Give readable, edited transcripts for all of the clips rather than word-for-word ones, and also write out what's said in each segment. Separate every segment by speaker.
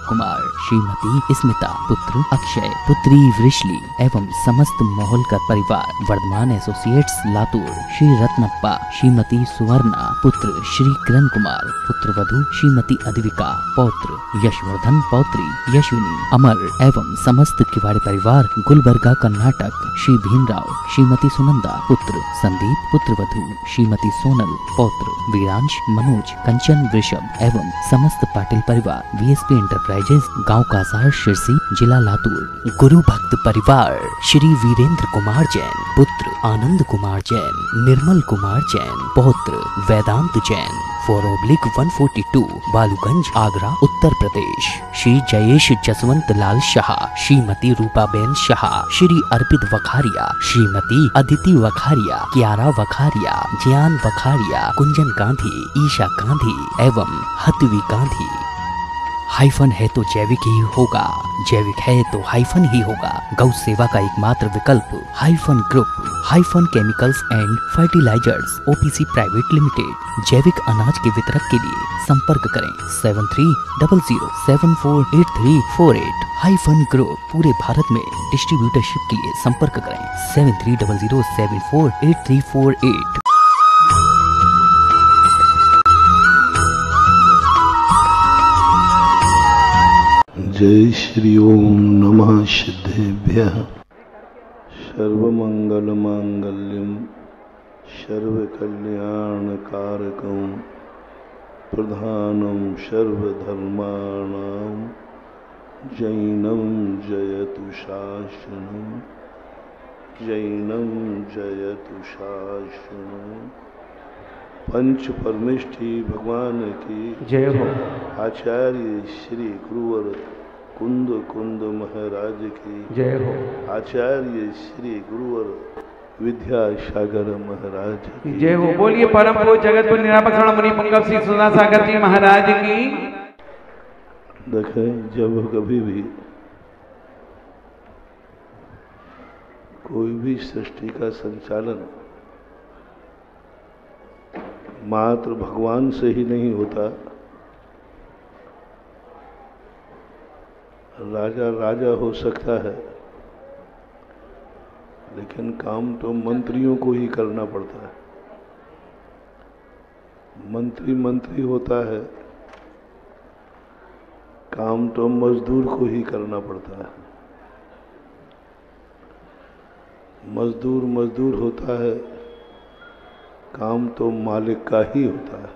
Speaker 1: कुमार, श्रीमती स्मिता, पुत्र अक्षय, पुत्री वृषली एवं समस्त मोहलकर परिवार, वर्धमान एसोसिएट्स लातूर, श्री रत्नप्पा, श्रीमती सुवर्णा, पुत्र श्री किरण कुमार, पुत्र वधु श्रीमती अद्विका, पौत्र यशवर्धन, पौत्री यशविनी, अमर एवं समस्त किवाड़ी परिवार, गुलबर्गा कर्नाटक, श्री भीमराव, श्रीमती सुनंदा, पुत्र संदीप, पुत्र वधु श्रीमती सोनल, पौत्र वीरांश, मनोज, कंचन, वृषभ एवं समस्त पाटिल परिवार, वीएसपी एंटरप्राइजेस, गांव कासार, शिरसी, जिला लातूर। गुरु भक्त परिवार, श्री वीरेंद्र कुमार जैन, पुत्र आनंद कुमार जैन, निर्मल कुमार जैन, पौत्र वेदांत जैन, 4/142, बालूगंज, आगरा, उत्तर प्रदेश। श्री जयेश जसवंत लाल शाह, श्रीमती रूपाबेन शाह, श्री अर्पित वखारिया, श्रीमती अदिति वखारिया, कियारा वखारिया, जियान वखारिया, कुंजन गांधी, ईशा गांधी एवं हतवी गांधी। हाइफन है तो जैविक ही होगा, जैविक है तो हाइफन ही होगा। गौ सेवा का एकमात्र विकल्प hyphen group, hyphen chemicals and fertilizers, OPC private limited. जैविक अनाज के वितरक के लिए संपर्क करें 7300748348। हाइफन ग्रुप पूरे भारत में डिस्ट्रीब्यूटरशिप के लिए संपर्क करें 7300748348।
Speaker 2: जय श्री ओम नमः सिद्धेभ्यः। सर्वमंगल मांगल्यम सर्वकल्याणकारकं प्रधानं सर्वधर्माणां जैनं जयतु शासनं, जैनं जयतु शासनं। पंच परमेष्ठी भगवान की
Speaker 3: जय हो।
Speaker 2: आचार्य श्री गुरुवर कुंद कुंद महाराज की
Speaker 3: जय हो।
Speaker 2: आचार्य श्री गुरुवर विद्यासागर महाराज की
Speaker 3: जय हो। बोलिए परम पूज्य जगतगुरु निरापक्षण मुनि पुंगव श्री सुधा सागर जी महाराज की।
Speaker 2: देखें, जब कभी भी कोई भी सृष्टि का संचालन मात्र भगवान से ही नहीं होता। राजा राजा हो सकता है, लेकिन काम तो मंत्रियों को ही करना पड़ता है। मंत्री मंत्री होता है, काम तो मजदूर को ही करना पड़ता है। मजदूर मजदूर होता है, काम तो मालिक का ही होता है।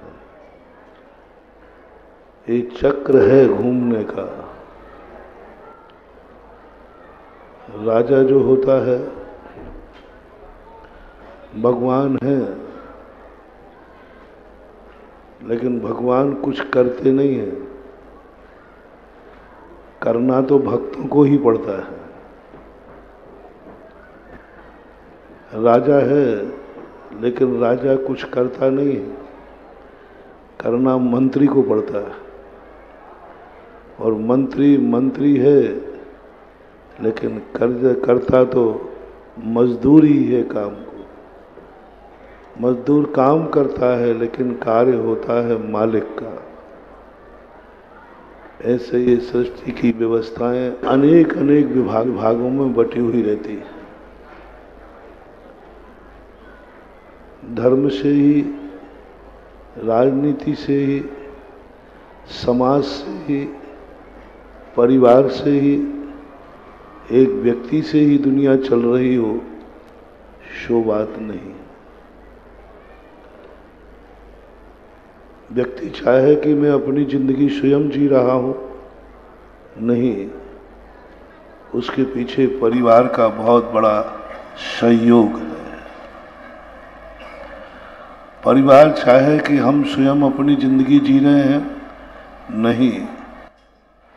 Speaker 2: एक चक्र है घूमने का। राजा जो होता है भगवान है, लेकिन भगवान कुछ करते नहीं है। करना तो भक्तों को ही पड़ता है। राजा है, लेकिन राजा कुछ करता नहीं है। करना मंत्री को पड़ता है। और मंत्री मंत्री है, लेकिन करता तो मजदूर ही है काम को। मजदूर काम करता है, लेकिन कार्य होता है मालिक का। ऐसे ये सृष्टि की व्यवस्थाएं अनेक अनेक विभागों में बटी हुई रहती है। धर्म से ही, राजनीति से ही, समाज से ही, परिवार से ही, एक व्यक्ति से ही दुनिया चल रही हो, सो बात नहीं। व्यक्ति चाहे कि मैं अपनी जिंदगी स्वयं जी रहा हूं, नहीं, उसके पीछे परिवार का बहुत बड़ा सहयोग है। परिवार चाहे कि हम स्वयं अपनी जिंदगी जी रहे हैं, नहीं,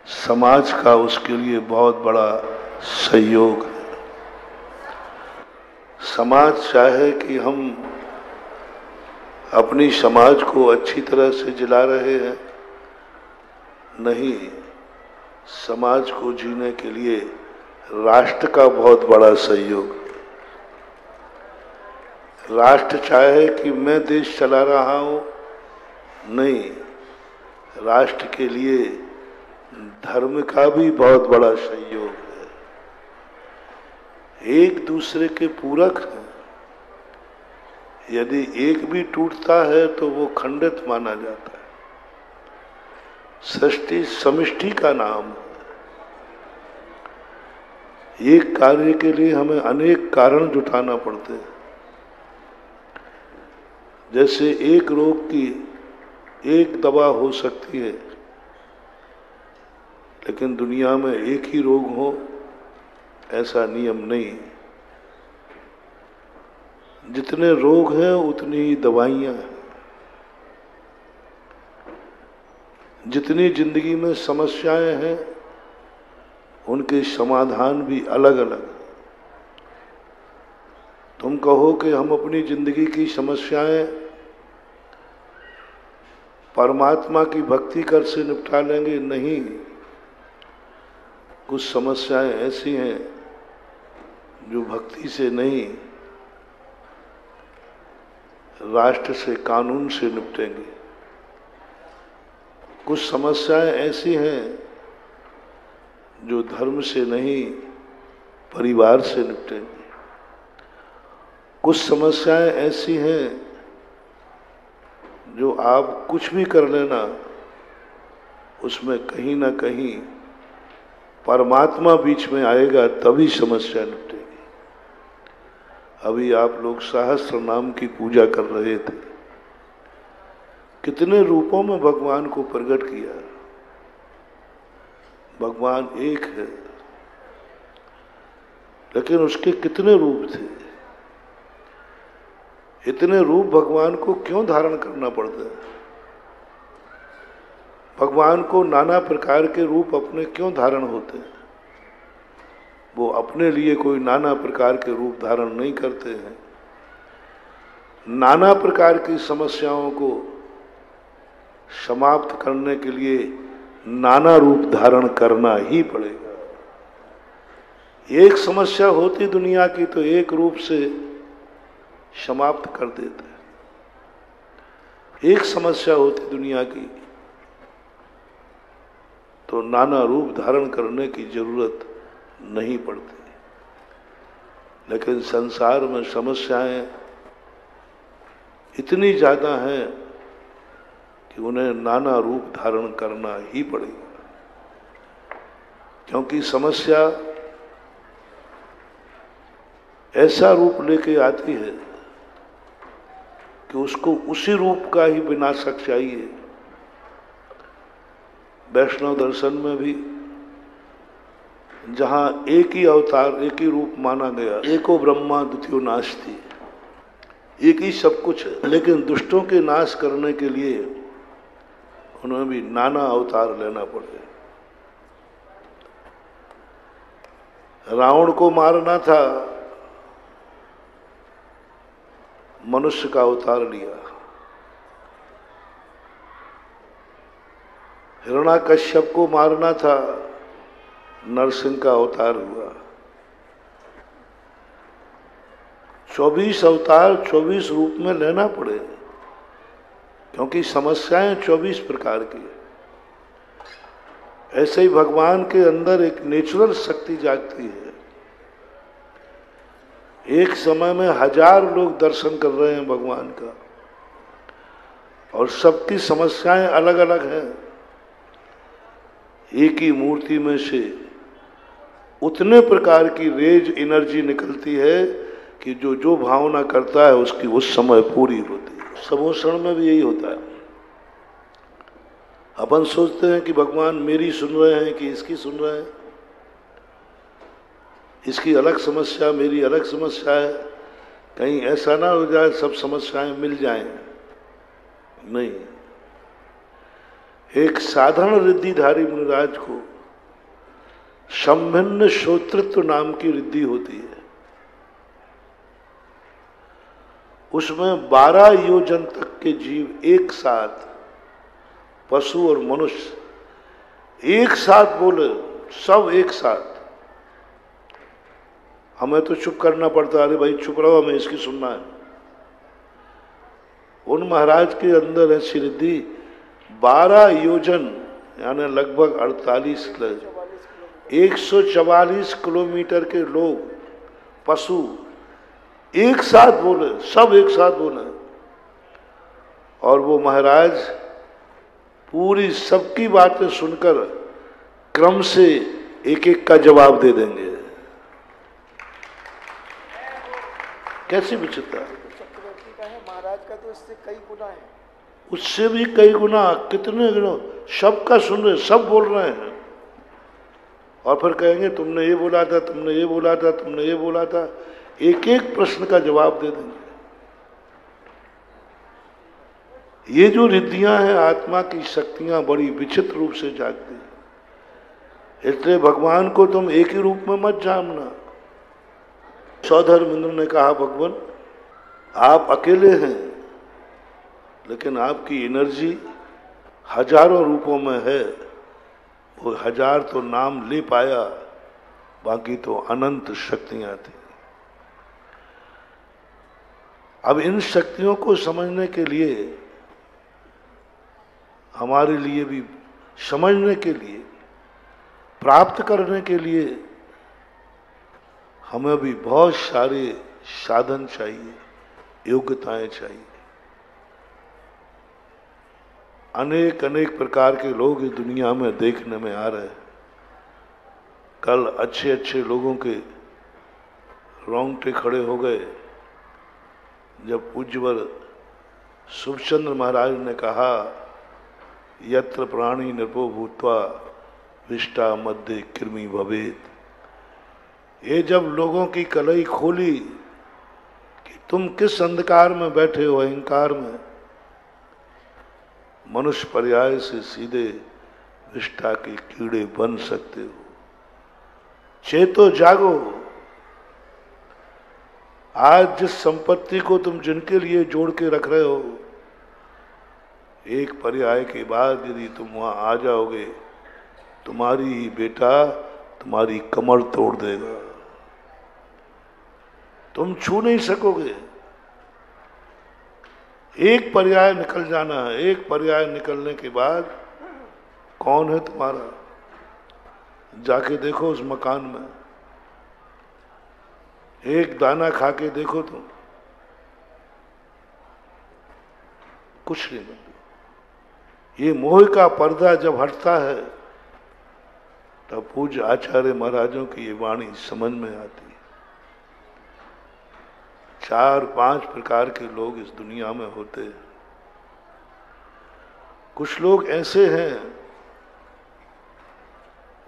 Speaker 2: समाज का उसके लिए बहुत बड़ा सहयोग है। समाज चाहे कि हम अपनी समाज को अच्छी तरह से जिला रहे हैं, नहीं, समाज को जीने के लिए राष्ट्र का बहुत बड़ा सहयोग। राष्ट्र चाहे कि मैं देश चला रहा हूं, नहीं, राष्ट्र के लिए धर्म का भी बहुत बड़ा सहयोग है, एक दूसरे के पूरक है। यदि एक भी टूटता है तो वो खंडित माना जाता है। सृष्टि समिष्टि का नाम है। एक कार्य के लिए हमें अनेक कारण जुटाना पड़ते हैं। जैसे एक रोग की एक दवा हो सकती है, लेकिन दुनिया में एक ही रोग हो ऐसा नियम नहीं। जितने रोग हैं उतनी ही दवाइयां हैं। जितनी जिंदगी में समस्याएं हैं उनके समाधान भी अलग अलग हैं। तुम कहो कि हम अपनी जिंदगी की समस्याएं परमात्मा की भक्ति कर से निपटा लेंगे, नहीं। कुछ समस्याएं ऐसी हैं जो भक्ति से नहीं, राष्ट्र से, कानून से निपटेंगे। कुछ समस्याएं ऐसी हैं जो धर्म से नहीं, परिवार से निपटेंगे। कुछ समस्याएं ऐसी हैं जो आप कुछ भी कर लेना, उसमें कहीं ना कहीं परमात्मा बीच में आएगा, तभी समस्या निपटेगी। अभी आप लोग सहस्त्र नाम की पूजा कर रहे थे। कितने रूपों में भगवान को प्रकट किया। भगवान एक है, लेकिन उसके कितने रूप थे। इतने रूप भगवान को क्यों धारण करना पड़ता है? भगवान को नाना प्रकार के रूप अपने क्यों धारण होते हैं? वो अपने लिए कोई नाना प्रकार के रूप धारण नहीं करते हैं। नाना प्रकार की समस्याओं को समाप्त करने के लिए नाना रूप धारण करना ही पड़ेगा। एक समस्या होती दुनिया की तो एक रूप से समाप्त कर देते हैं। एक समस्या होती दुनिया की तो नाना रूप धारण करने की जरूरत नहीं पड़ती। लेकिन संसार में समस्याएं इतनी ज्यादा हैं कि उन्हें नाना रूप धारण करना ही पड़ेगा। क्योंकि समस्या ऐसा रूप लेके आती है कि उसको उसी रूप का ही विनाशक चाहिए। वैष्णव दर्शन में भी जहां एक ही अवतार, एक ही रूप माना गया, एको ब्रह्मा द्वितीयो नास्ति, एक ही सब कुछ है, लेकिन दुष्टों के नाश करने के लिए उन्हें भी नाना अवतार लेना पड़े। रावण को मारना था, मनुष्य का अवतार लिया। हिरण्याकश्यप को मारना था, नरसिंह का अवतार हुआ। 24 अवतार 24 रूप में लेना पड़े, क्योंकि समस्याएं 24 प्रकार की है। ऐसे ही भगवान के अंदर एक नेचुरल शक्ति जागती है। एक समय में 1000 लोग दर्शन कर रहे हैं भगवान का, और सबकी समस्याएं अलग अलग हैं। एक ही मूर्ति में से उतने प्रकार की रेज एनर्जी निकलती है कि जो जो भावना करता है उसकी उस समय पूरी होती है। समोषण में भी यही होता है। अपन सोचते हैं कि भगवान मेरी सुन रहे हैं कि इसकी सुन रहे हैं, इसकी अलग समस्या, मेरी अलग समस्या है, कहीं ऐसा ना हो जाए सब समस्याएं मिल जाएं। नहीं, एक साधारण रिद्धिधारी मुनिराज को संभिन्न श्रोतृत्व नाम की रिद्धि होती है। उसमें 12 योजन तक के जीव एक साथ, पशु और मनुष्य एक साथ बोले, सब एक साथ। हमें तो चुप करना पड़ता, अरे भाई चुप रहो, हमें इसकी सुनना है। उन महाराज के अंदर ऐसी रिद्धि 12 योजन यानी लगभग 144 किलोमीटर के लोग, पशु एक साथ बोले, सब एक साथ बोले, और वो महाराज पूरी सबकी बातें सुनकर क्रम से एक एक का जवाब दे देंगे। कैसी विचित्रता!
Speaker 4: चक्रवर्ती का है, महाराज का तो इससे कई गुना है,
Speaker 2: उससे भी कई गुना, कितने गुना, सबका सुन रहे, सब बोल रहे हैं, और फिर कहेंगे तुमने ये बोला था, तुमने ये बोला था, तुमने ये बोला था, एक एक प्रश्न का जवाब दे देंगे। ये जो रिद्धियां हैं, आत्मा की शक्तियां बड़ी विचित्र रूप से जागती हैं। इसलिए भगवान को तुम एक ही रूप में मत जानना। सौधर्मेंद्र ने कहा, भगवान आप अकेले हैं, लेकिन आपकी एनर्जी हजारों रूपों में है। वो हजार तो नाम ले पाया, बाकी तो अनंत शक्तियां थी। अब इन शक्तियों को समझने के लिए, हमारे लिए भी समझने के लिए, प्राप्त करने के लिए हमें भी बहुत सारे साधन चाहिए, योग्यताएं चाहिए। अनेक अनेक प्रकार के लोग इस दुनिया में देखने में आ रहे हैं। कल अच्छे अच्छे लोगों के रोंगटे खड़े हो गए जब पूज्यवर सुभचंद्र महाराज ने कहा, यत्र प्राणी नृपो भूत्वा विष्टा मध्य कृमि भवेत। ये जब लोगों की कलई खोली कि तुम किस अंधकार में बैठे हो, अहंकार में, मनुष्य पर्याय से सीधे विष्टा के कीड़े बन सकते हो। चेतो जागो। आज जिस संपत्ति को तुम जिनके लिए जोड़ के रख रहे हो, एक पर्याय के बाद यदि तुम वहां आ जाओगे, तुम्हारी ही बेटा तुम्हारी कमर तोड़ देगा, तुम छू नहीं सकोगे। एक पर्याय निकल जाना है, एक पर्याय निकलने के बाद कौन है तुम्हारा, जाके देखो उस मकान में, एक दाना खा के देखो तुम, कुछ नहीं बनता। ये मोह का पर्दा जब हटता है, तब पूज्य आचार्य महाराजों की ये वाणी समझ में आती है। 4-5 प्रकार के लोग इस दुनिया में होते हैं। कुछ लोग ऐसे हैं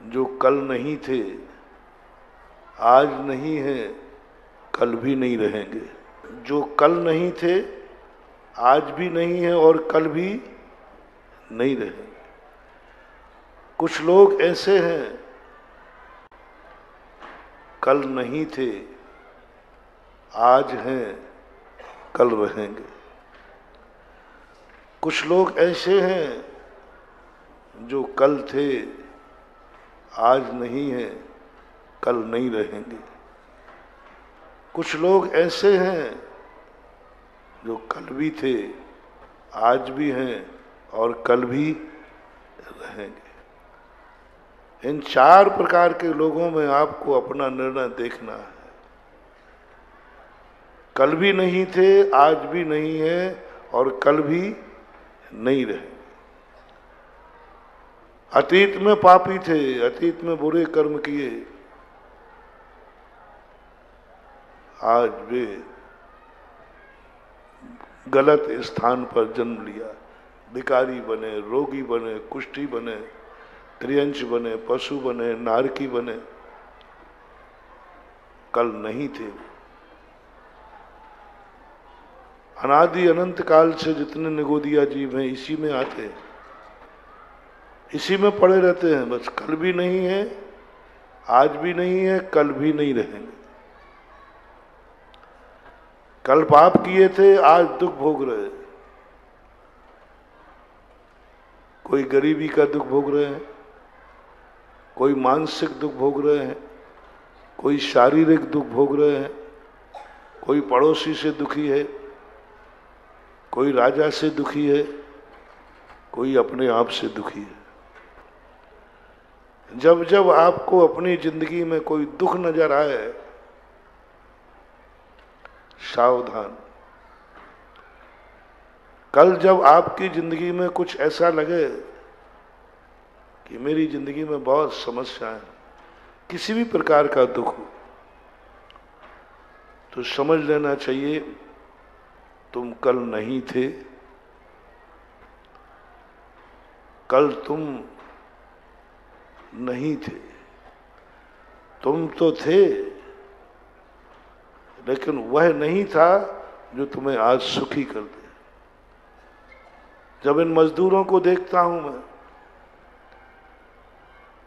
Speaker 2: जो कल नहीं थे, आज नहीं है, कल भी नहीं रहेंगे। जो कल नहीं थे, आज भी नहीं है और कल भी नहीं रहेंगे। कुछ लोग ऐसे हैं, कल नहीं थे, आज हैं, कल रहेंगे। कुछ लोग ऐसे हैं जो कल थे, आज नहीं है, कल नहीं रहेंगे। कुछ लोग ऐसे हैं जो कल भी थे, आज भी हैं और कल भी रहेंगे। इन 4 प्रकार के लोगों में आपको अपना निर्णय देखना है। कल भी नहीं थे, आज भी नहीं है और कल भी नहीं रहे। अतीत में पापी थे, अतीत में बुरे कर्म किए, आज वे गलत स्थान पर जन्म लिया, भिखारी बने, रोगी बने, कुष्ठी बने, त्रियंच बने, पशु बने, नारकी बने, कल नहीं थे। अनादि अनंत काल से जितने निगोदिया जीव हैं इसी में आते हैं, इसी में पड़े रहते हैं। बस कल भी नहीं है, आज भी नहीं है, कल भी नहीं रहेंगे। कल पाप किए थे, आज दुख भोग रहे। कोई गरीबी का दुख भोग रहे हैं, कोई मानसिक दुख भोग रहे हैं, कोई शारीरिक दुख भोग रहे हैं, कोई पड़ोसी से दुखी है, कोई राजा से दुखी है, कोई अपने आप से दुखी है। जब जब आपको अपनी जिंदगी में कोई दुख नजर आए, सावधान। कल जब आपकी जिंदगी में कुछ ऐसा लगे कि मेरी जिंदगी में बहुत समस्याएं, किसी भी प्रकार का दुख हो, तो समझ लेना चाहिए तुम कल नहीं थे, कल तुम नहीं थे। तुम तो थे, लेकिन वह नहीं था जो तुम्हें आज सुखी कर दे। जब इन मजदूरों को देखता हूं मैं,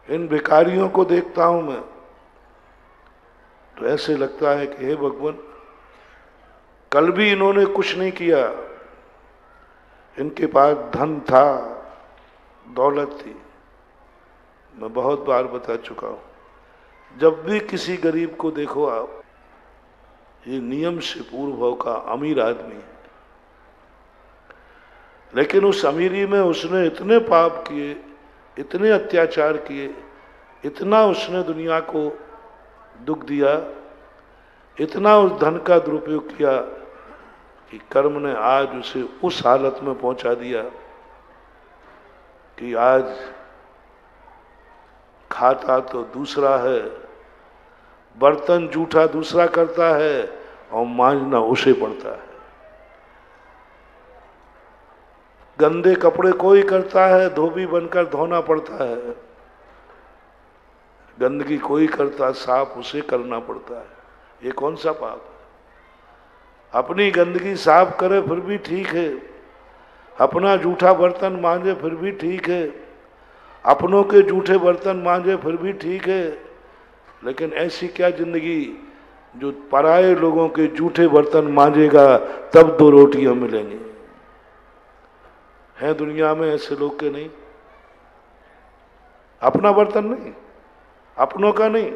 Speaker 2: इन भिखारियों को देखता हूं मैं, तो ऐसे लगता है कि हे भगवान, कल भी इन्होंने कुछ नहीं किया, इनके पास धन था, दौलत थी। मैं बहुत बार बता चुका हूं, जब भी किसी गरीब को देखो आप, ये नियम से पूर्व भाव का अमीर आदमी है, लेकिन उस अमीरी में उसने इतने पाप किए, इतने अत्याचार किए, इतना उसने दुनिया को दुख दिया, इतना उस धन का दुरुपयोग किया कि कर्म ने आज उसे उस हालत में पहुंचा दिया कि आज खाता तो दूसरा है, बर्तन जूठा दूसरा करता है और मांजना उसे पड़ता है। गंदे कपड़े कोई करता है, धोबी बनकर धोना पड़ता है। गंदगी कोई करता, साफ उसे करना पड़ता है। ये कौन सा पाप है? अपनी गंदगी साफ करे फिर भी ठीक है, अपना जूठा बर्तन मांजे फिर भी ठीक है, अपनों के जूठे बर्तन मांजे फिर भी ठीक है, लेकिन ऐसी क्या जिंदगी जो पराये लोगों के जूठे बर्तन मांजेगा तब दो रोटियां मिलेंगी? हैं दुनिया में ऐसे लोग के नहीं? अपना बर्तन नहीं, अपनों का नहीं,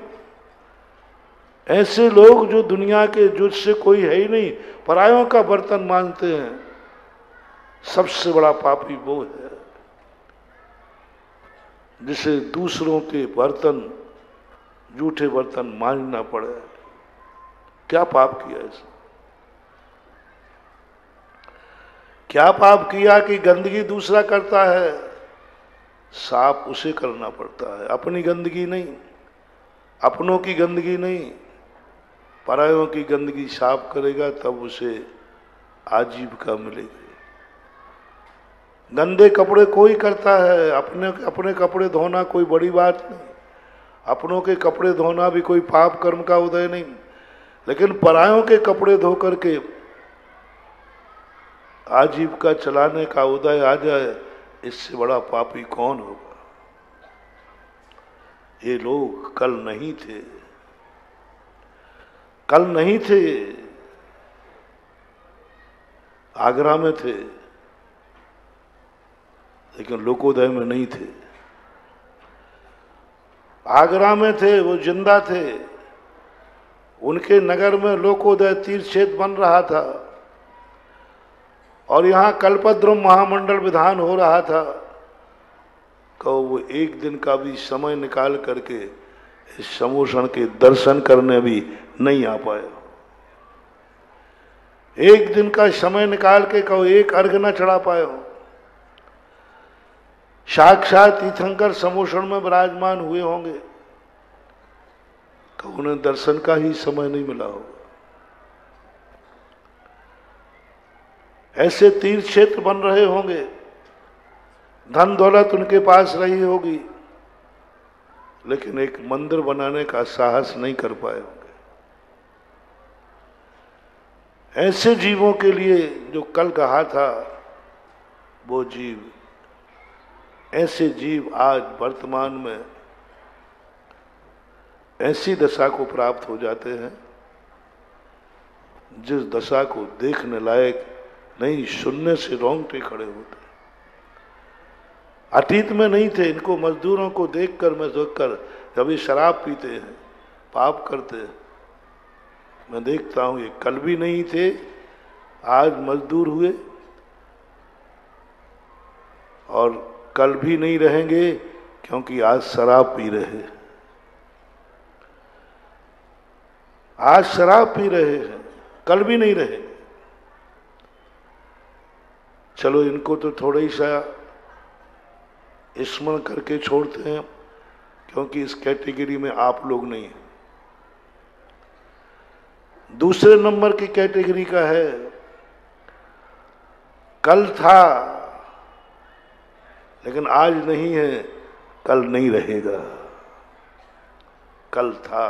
Speaker 2: ऐसे लोग जो दुनिया के जुझसे कोई है ही नहीं, परायों का बर्तन मानते हैं, सबसे बड़ा पापी वो है जिसे दूसरों के बर्तन, जूठे बर्तन मांजना पड़े। क्या पाप किया इसने? क्या पाप किया कि गंदगी दूसरा करता है, साफ उसे करना पड़ता है, अपनी गंदगी नहीं, अपनों की गंदगी नहीं, परायों की गंदगी साफ करेगा तब उसे आजीविका मिलेगी। गंदे कपड़े कोई करता है, अपने कपड़े धोना कोई बड़ी बात नहीं, अपनों के कपड़े धोना भी कोई पाप कर्म का उदय नहीं, लेकिन परायों के कपड़े धो करके आजीविका चलाने का उदय आ जाए, इससे बड़ा पापी कौन होगा? ये लोग कल नहीं थे, कल नहीं थे, आगरा में थे, लेकिन लोकोदय में नहीं थे। आगरा में थे, वो जिंदा थे, उनके नगर में लोकोदय तीर्थ क्षेत्र बन रहा था और यहाँ कल्पद्रुम महामंडल विधान हो रहा था। कहो वो एक दिन का भी समय निकाल करके इस समोषण के दर्शन करने भी नहीं आ पाए। एक दिन का समय निकाल के कहो एक अर्घ न चढ़ा पाए हो। साक्षात तीर्थंकर समोषण में विराजमान हुए होंगे, तो उन्हें दर्शन का ही समय नहीं मिला होगा। ऐसे तीर्थ क्षेत्र बन रहे होंगे, धन दौलत उनके पास रही होगी, लेकिन एक मंदिर बनाने का साहस नहीं कर पाए होंगे। ऐसे जीवों के लिए जो कल कहा था वो जीव, ऐसे जीव आज वर्तमान में ऐसी दशा को प्राप्त हो जाते हैं जिस दशा को देखने लायक नहीं, सुनने से रोंगटे खड़े होते। अतीत में नहीं थे, इनको मजदूरों को देखकर मैं सोचकर, कभी शराब पीते हैं, पाप करते हैं, मैं देखता हूं ये कल भी नहीं थे, आज मजदूर हुए और कल भी नहीं रहेंगे, क्योंकि आज शराब पी रहे हैं, आज शराब पी रहे हैं, कल भी नहीं रहे। चलो इनको तो थोड़ा ही सा स्मरण करके छोड़ते हैं, क्योंकि इस कैटेगरी में आप लोग नहीं हैं। दूसरे नंबर की कैटेगरी का है, कल था लेकिन आज नहीं है, कल नहीं रहेगा। कल था,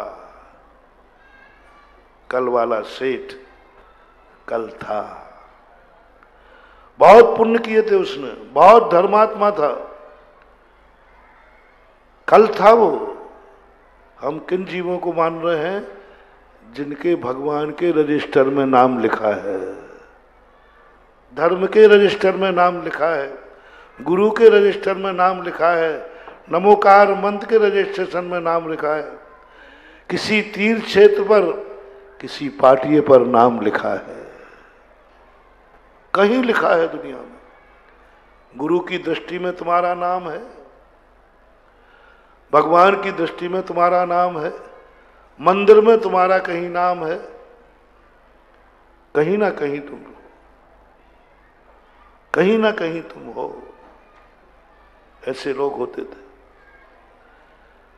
Speaker 2: कल वाला सेठ कल था, बहुत पुण्य किए थे उसने, बहुत धर्मात्मा था, कल था वो। हम किन जीवों को मान रहे हैं? जिनके भगवान के रजिस्टर में नाम लिखा है, धर्म के रजिस्टर में नाम लिखा है, गुरु के रजिस्टर में नाम लिखा है, नमोकार मंत्र के रजिस्ट्रेशन में नाम लिखा है, किसी तीर्थ क्षेत्र पर, किसी पाटिये पर नाम लिखा है, कहीं लिखा है दुनिया में। गुरु की दृष्टि में तुम्हारा नाम है, भगवान की दृष्टि में तुम्हारा नाम है, मंदिर में तुम्हारा कहीं नाम है, कहीं ना कहीं तुम हो, कहीं ना कहीं तुम हो। ऐसे लोग होते थे।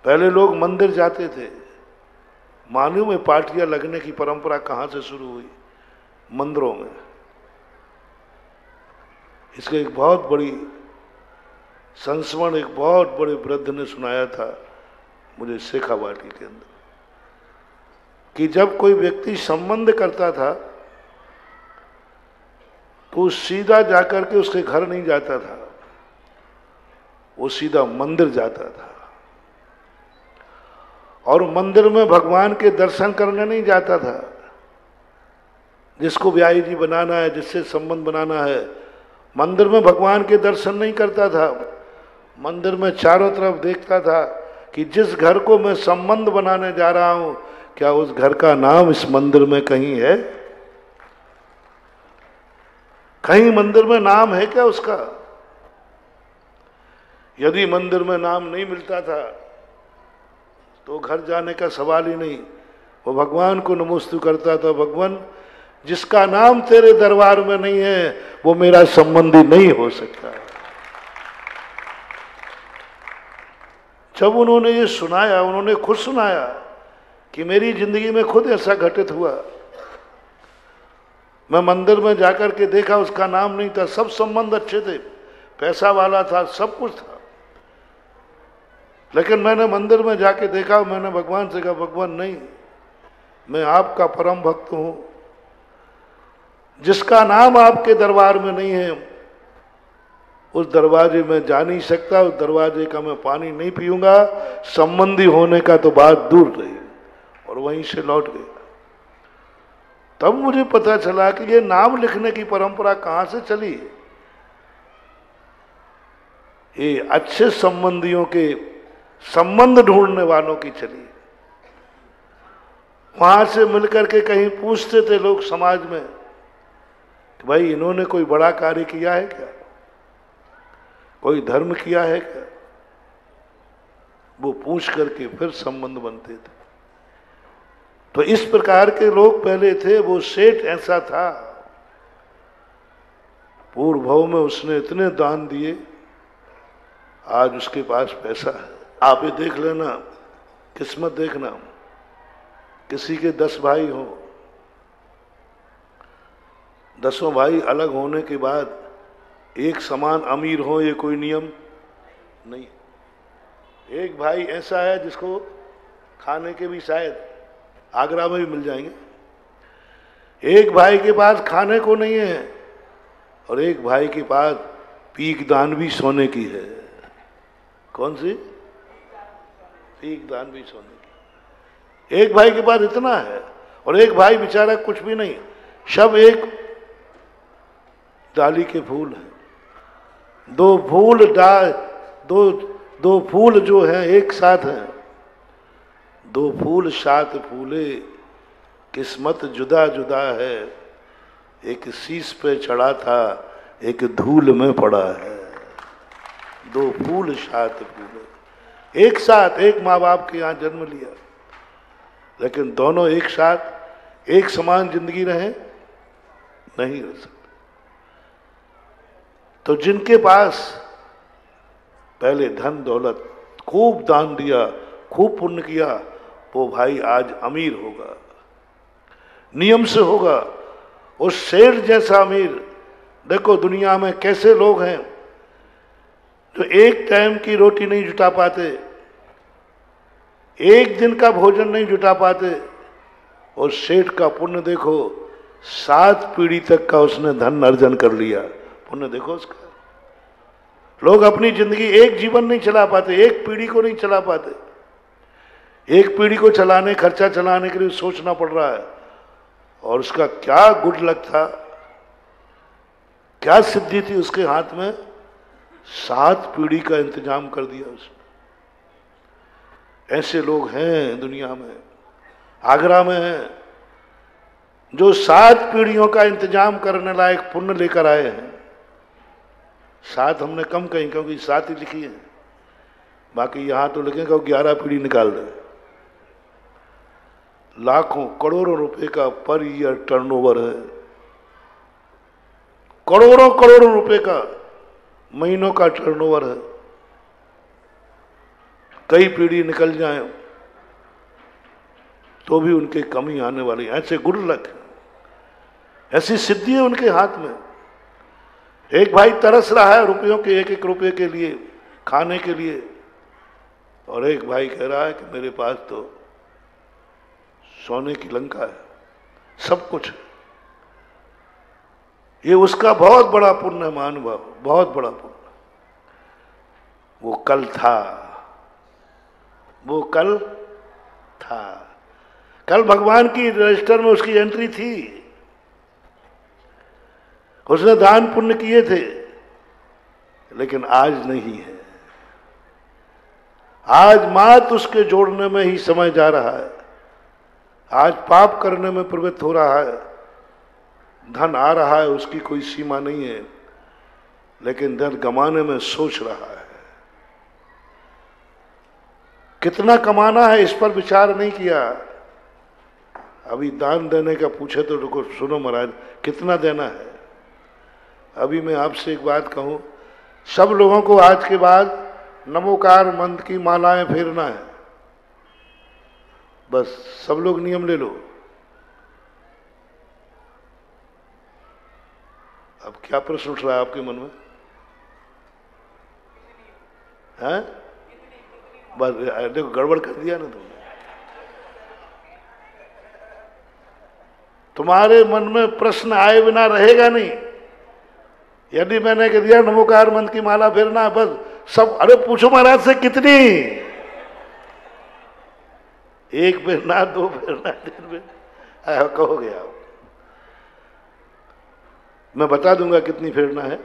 Speaker 2: पहले लोग मंदिर जाते थे। मालूम में पार्टियां लगने की परंपरा कहां से शुरू हुई? मंदिरों में। इसका एक बहुत बड़ी संस्मरण एक बहुत बड़े वृद्ध ने सुनाया था मुझे शेखावाटी के अंदर, कि जब कोई व्यक्ति संबंध करता था तो सीधा जाकर के उसके घर नहीं जाता था, वो सीधा मंदिर जाता था। और मंदिर में भगवान के दर्शन करने नहीं जाता था। जिसको ब्याही जी बनाना है, जिससे संबंध बनाना है, मंदिर में भगवान के दर्शन नहीं करता था। मंदिर में चारों तरफ देखता था कि जिस घर को मैं संबंध बनाने जा रहा हूं, क्या उस घर का नाम इस मंदिर में कहीं है? कहीं मंदिर में नाम है क्या उसका? यदि मंदिर में नाम नहीं मिलता था तो घर जाने का सवाल ही नहीं। वो भगवान को नमोस्तु करता था, भगवान जिसका नाम तेरे दरबार में नहीं है वो मेरा संबंधी नहीं हो सकता। जब उन्होंने ये सुनाया, उन्होंने खुद सुनाया कि मेरी जिंदगी में खुद ऐसा घटित हुआ। मैं मंदिर में जाकर के देखा, उसका नाम नहीं था, सब संबंध अच्छे थे, पैसा वाला था, सब कुछ था, लेकिन मैंने मंदिर में जाके देखा, मैंने भगवान से कहा, भगवान नहीं, मैं आपका परम भक्त हूं, जिसका नाम आपके दरबार में नहीं है उस दरवाजे में जा नहीं सकता, उस दरवाजे का मैं पानी नहीं पीऊंगा, संबंधी होने का तो बात दूर रही। और वहीं से लौट गया। तब मुझे पता चला कि ये नाम लिखने की परंपरा कहां से चली। ये अच्छे संबंधियों के संबंध ढूंढने वालों की चली। वहां से मिलकर के कहीं पूछते थे लोग समाज में कि भाई इन्होंने कोई बड़ा कार्य किया है क्या, कोई धर्म किया है क्या? वो पूछ करके फिर संबंध बनते थे। तो इस प्रकार के लोग पहले थे। वो सेठ ऐसा था, पूर्व भाव में उसने इतने दान दिए, आज उसके पास पैसा है। आप ये देख लेना, किस्मत देखना, किसी के 10 भाई हो, 10 भाई अलग होने के बाद एक समान अमीर हो, ये कोई नियम नहीं। एक भाई ऐसा है जिसको खाने के भी शायद आगरा में भी मिल जाएंगे, एक भाई के पास खाने को नहीं है और एक भाई के पास पीक दान भी सोने की है। कौन सी? पीक दान भी सोने की। एक भाई के पास इतना है और एक भाई बेचारा कुछ भी नहीं, सब एक डाली के फूल हैं। दो फूल जो हैं एक साथ हैं, 2 फूल साथ फूले, किस्मत जुदा जुदा है, एक शीश पे चढ़ा था, एक धूल में पड़ा है। 2 फूल साथ फूले। एक साथ एक माँ बाप के यहाँ जन्म लिया, लेकिन दोनों एक साथ एक समान जिंदगी रहे नहीं रह सकते। तो जिनके पास पहले धन दौलत, खूब दान दिया, खूब पुण्य किया, वो भाई आज अमीर होगा, नियम से होगा। उस शेर जैसा अमीर, देखो दुनिया में कैसे लोग हैं जो एक टाइम की रोटी नहीं जुटा पाते, एक दिन का भोजन नहीं जुटा पाते। और सेठ का पुण्य देखो, 7 पीढ़ी तक का उसने धन अर्जन कर लिया, पुण्य देखो उसका। लोग अपनी जिंदगी एक जीवन नहीं चला पाते, एक पीढ़ी को नहीं चला पाते। एक पीढ़ी को चलाने, खर्चा चलाने के लिए सोचना पड़ रहा है। और उसका क्या गुड लक था, क्या सिद्धि थी उसके हाथ में, 7 पीढ़ी का इंतजाम कर दिया उसने। ऐसे लोग हैं दुनिया में, आगरा में हैं, जो 7 पीढ़ियों का इंतजाम करने लायक पुण्य लेकर आए हैं। 7 हमने कम कही क्योंकि 7 ही लिखी है, बाकी यहां तो लिखेगा 11 पीढ़ी निकाल दे। लाखों करोड़ों रुपए का पर ईयर टर्नओवर है, करोड़ों करोड़ों रुपए का महीनों का टर्नओवर है। कई पीढ़ी निकल जाए तो भी उनके कमी आने वाली, ऐसे गुड लक, ऐसी सिद्धि है उनके हाथ में। एक भाई तरस रहा है रुपयों के, एक एक रुपये के लिए, खाने के लिए, और एक भाई कह रहा है कि मेरे पास तो सोने की लंका है, सब कुछ है। ये उसका बहुत बड़ा पुण्य है महानुभाव, बहुत बड़ा पुण्य। वो कल था, वो कल था, कल भगवान की रजिस्टर में उसकी एंट्री थी, उसने दान पुण्य किए थे, लेकिन आज नहीं है। आज मात उसके जोड़ने में ही समय जा रहा है, आज पाप करने में प्रवृत्त हो रहा है। धन आ रहा है, उसकी कोई सीमा नहीं है, लेकिन धन गंवाने में सोच रहा है। कितना कमाना है इस पर विचार नहीं किया। अभी दान देने का पूछे तो रुको, सुनो महाराज, कितना देना है। अभी मैं आपसे एक बात कहूं, सब लोगों को आज के बाद नमोकार मंत्र की मालाएं फेरना है, बस सब लोग नियम ले लो। अब क्या प्रश्न उठ रहा है आपके मन में? हैं? बस देखो गड़बड़ कर दिया ना तुमने। तुम्हारे मन में प्रश्न आए बिना रहेगा नहीं। यदि मैंने कह दिया नमोकार मंत्र की माला फेरना, बस सब, अरे पूछो महाराज से कितनी, एक फेरना, 2 फेरना, 3 फेरना, कहोगे आप। मैं बता दूंगा कितनी फेरना है,